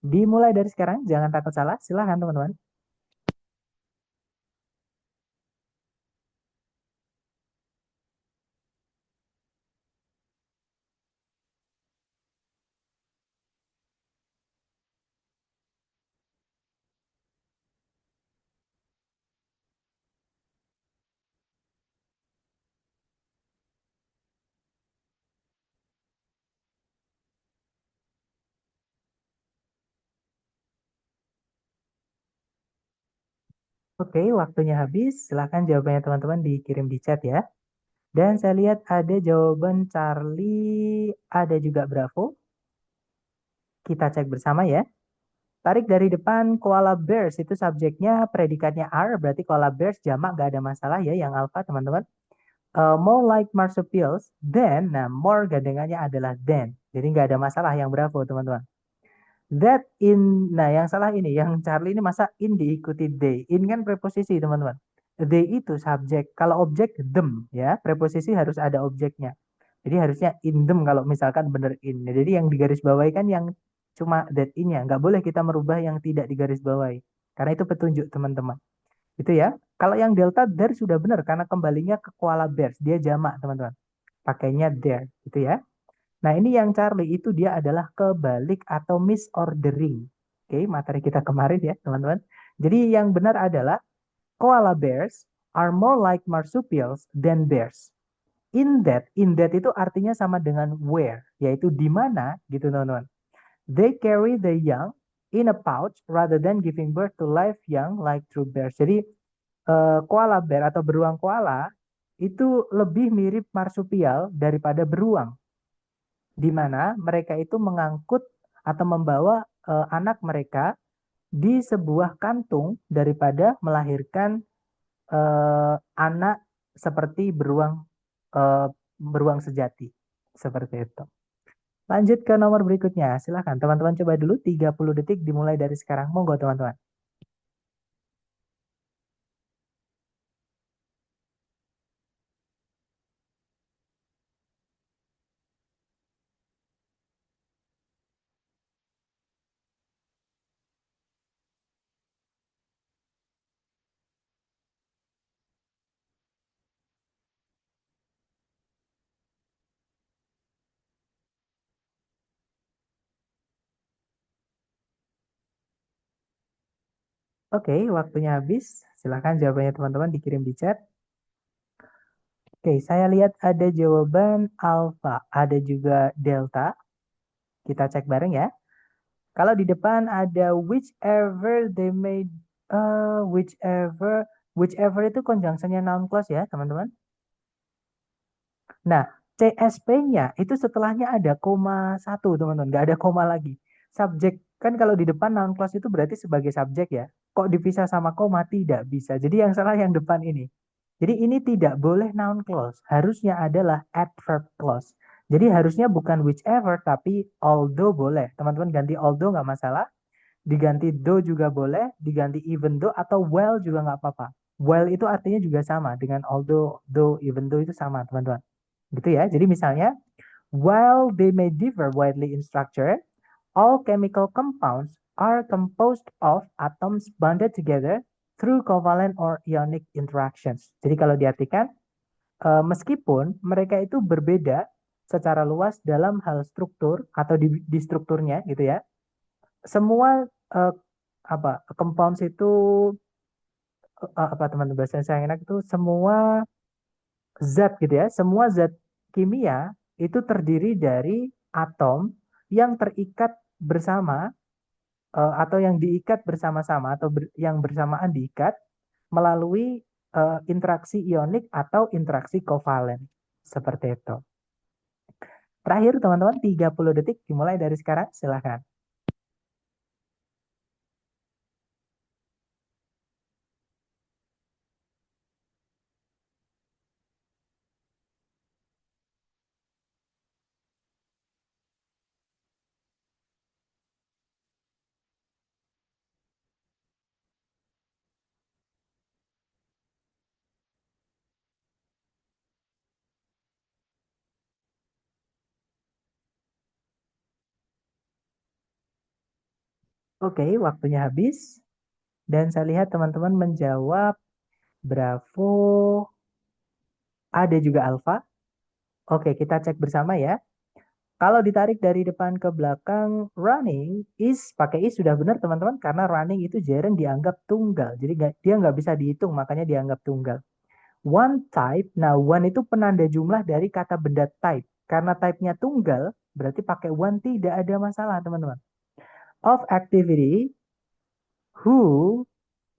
Dimulai dari sekarang, jangan takut salah. Silahkan, teman-teman. Oke, waktunya habis. Silahkan jawabannya teman-teman dikirim di chat ya. Dan saya lihat ada jawaban Charlie, ada juga Bravo. Kita cek bersama ya. Tarik dari depan koala bears itu subjeknya predikatnya are berarti koala bears jamak gak ada masalah ya yang alpha teman-teman. More like marsupials then nah more gandengannya adalah then. Jadi nggak ada masalah yang bravo teman-teman. That in nah yang salah ini yang Charlie ini masa in diikuti they. In kan preposisi teman-teman. They itu subjek. Kalau objek them ya preposisi harus ada objeknya. Jadi harusnya in them kalau misalkan bener in. Nah, jadi yang digaris bawahi kan yang cuma that in-nya. Nggak boleh kita merubah yang tidak digaris bawahi. Karena itu petunjuk teman-teman. Itu ya. Kalau yang delta there sudah benar karena kembalinya ke koala bears. Dia jamak teman-teman. Pakainya there. Itu ya. Nah ini yang Charlie itu dia adalah kebalik atau misordering. Oke, materi kita kemarin ya teman-teman. Jadi yang benar adalah koala bears are more like marsupials than bears. In that itu artinya sama dengan where, yaitu di mana gitu teman-teman. They carry the young in a pouch rather than giving birth to live young like true bears. Jadi koala bear atau beruang koala itu lebih mirip marsupial daripada beruang, di mana mereka itu mengangkut atau membawa anak mereka di sebuah kantung daripada melahirkan anak seperti eh, beruang sejati. Seperti itu. Lanjut ke nomor berikutnya. Silahkan teman-teman coba dulu 30 detik dimulai dari sekarang. Monggo teman-teman. Oke, waktunya habis. Silahkan jawabannya teman-teman dikirim di chat. Oke, saya lihat ada jawaban alpha, ada juga delta. Kita cek bareng ya. Kalau di depan ada whichever they made, whichever itu conjunction-nya noun clause ya, teman-teman. Nah, CSP-nya itu setelahnya ada koma satu, teman-teman. Nggak ada koma lagi. Subjek, kan kalau di depan noun clause itu berarti sebagai subjek ya. Kok dipisah sama koma? Tidak bisa. Jadi yang salah yang depan ini. Jadi ini tidak boleh noun clause. Harusnya adalah adverb clause. Jadi harusnya bukan whichever, tapi although boleh. Teman-teman ganti although nggak masalah. Diganti though juga boleh. Diganti even though atau well juga nggak apa-apa. Well itu artinya juga sama. Dengan although, though, even though itu sama, teman-teman. Gitu ya. Jadi misalnya, while they may differ widely in structure, all chemical compounds are composed of atoms bonded together through covalent or ionic interactions. Jadi kalau diartikan, meskipun mereka itu berbeda secara luas dalam hal struktur atau di strukturnya gitu ya, semua compounds itu apa teman-teman bahasa saya enak itu semua zat gitu ya, semua zat kimia itu terdiri dari atom yang terikat bersama atau yang diikat bersama-sama atau yang bersamaan diikat melalui interaksi ionik atau interaksi kovalen. Seperti itu. Terakhir teman-teman 30 detik dimulai dari sekarang, silahkan. Oke, waktunya habis. Dan saya lihat teman-teman menjawab Bravo, ada juga Alfa. Oke, kita cek bersama ya. Kalau ditarik dari depan ke belakang, running is pakai is sudah benar teman-teman karena running itu jarang dianggap tunggal. Jadi dia nggak bisa dihitung makanya dianggap tunggal. One type, nah one itu penanda jumlah dari kata benda type. Karena type-nya tunggal, berarti pakai one tidak ada masalah teman-teman. Of activity, who,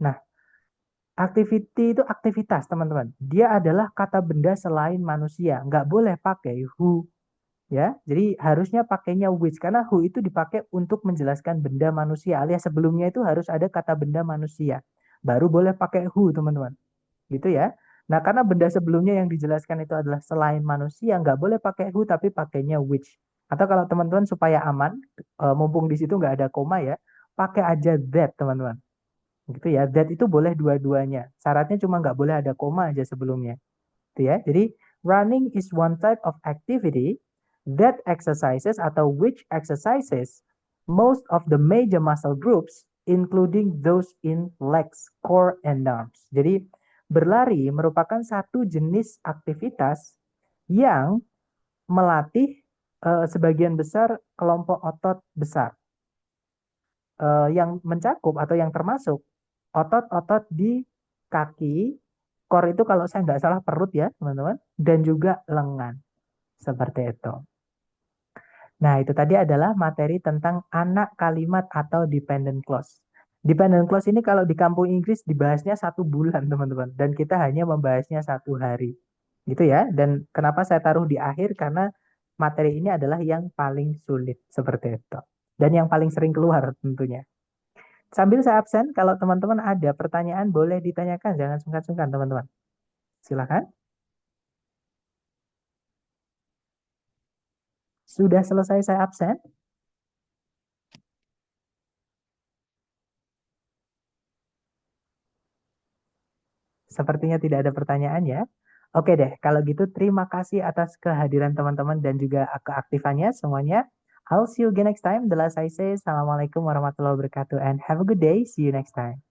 nah activity itu aktivitas teman-teman. Dia adalah kata benda selain manusia. Nggak boleh pakai who. Ya, jadi harusnya pakainya which karena who itu dipakai untuk menjelaskan benda manusia alias sebelumnya itu harus ada kata benda manusia. Baru boleh pakai who, teman-teman. Gitu ya. Nah, karena benda sebelumnya yang dijelaskan itu adalah selain manusia, nggak boleh pakai who tapi pakainya which. Atau kalau teman-teman supaya aman, mumpung di situ nggak ada koma ya, pakai aja that, teman-teman. Gitu ya. That itu boleh dua-duanya. Syaratnya cuma nggak boleh ada koma aja sebelumnya. Gitu ya. Jadi running is one type of activity that exercises atau which exercises most of the major muscle groups including those in legs, core, and arms. Jadi berlari merupakan satu jenis aktivitas yang melatih sebagian besar kelompok otot besar yang mencakup atau yang termasuk otot-otot di kaki, core itu kalau saya nggak salah perut ya teman-teman, dan juga lengan. Seperti itu. Nah, itu tadi adalah materi tentang anak kalimat atau dependent clause. Dependent clause ini kalau di kampung Inggris dibahasnya 1 bulan, teman-teman. Dan kita hanya membahasnya 1 hari. Gitu ya. Dan kenapa saya taruh di akhir? Karena materi ini adalah yang paling sulit. Seperti itu. Dan yang paling sering keluar tentunya. Sambil saya absen, kalau teman-teman ada pertanyaan boleh ditanyakan. Jangan sungkan-sungkan, teman-teman. Silakan. Sudah selesai saya absen? Sepertinya tidak ada pertanyaan ya. Oke deh, kalau gitu terima kasih atas kehadiran teman-teman dan juga keaktifannya semuanya. I'll see you again next time. The last I say, Assalamualaikum warahmatullahi wabarakatuh and have a good day. See you next time.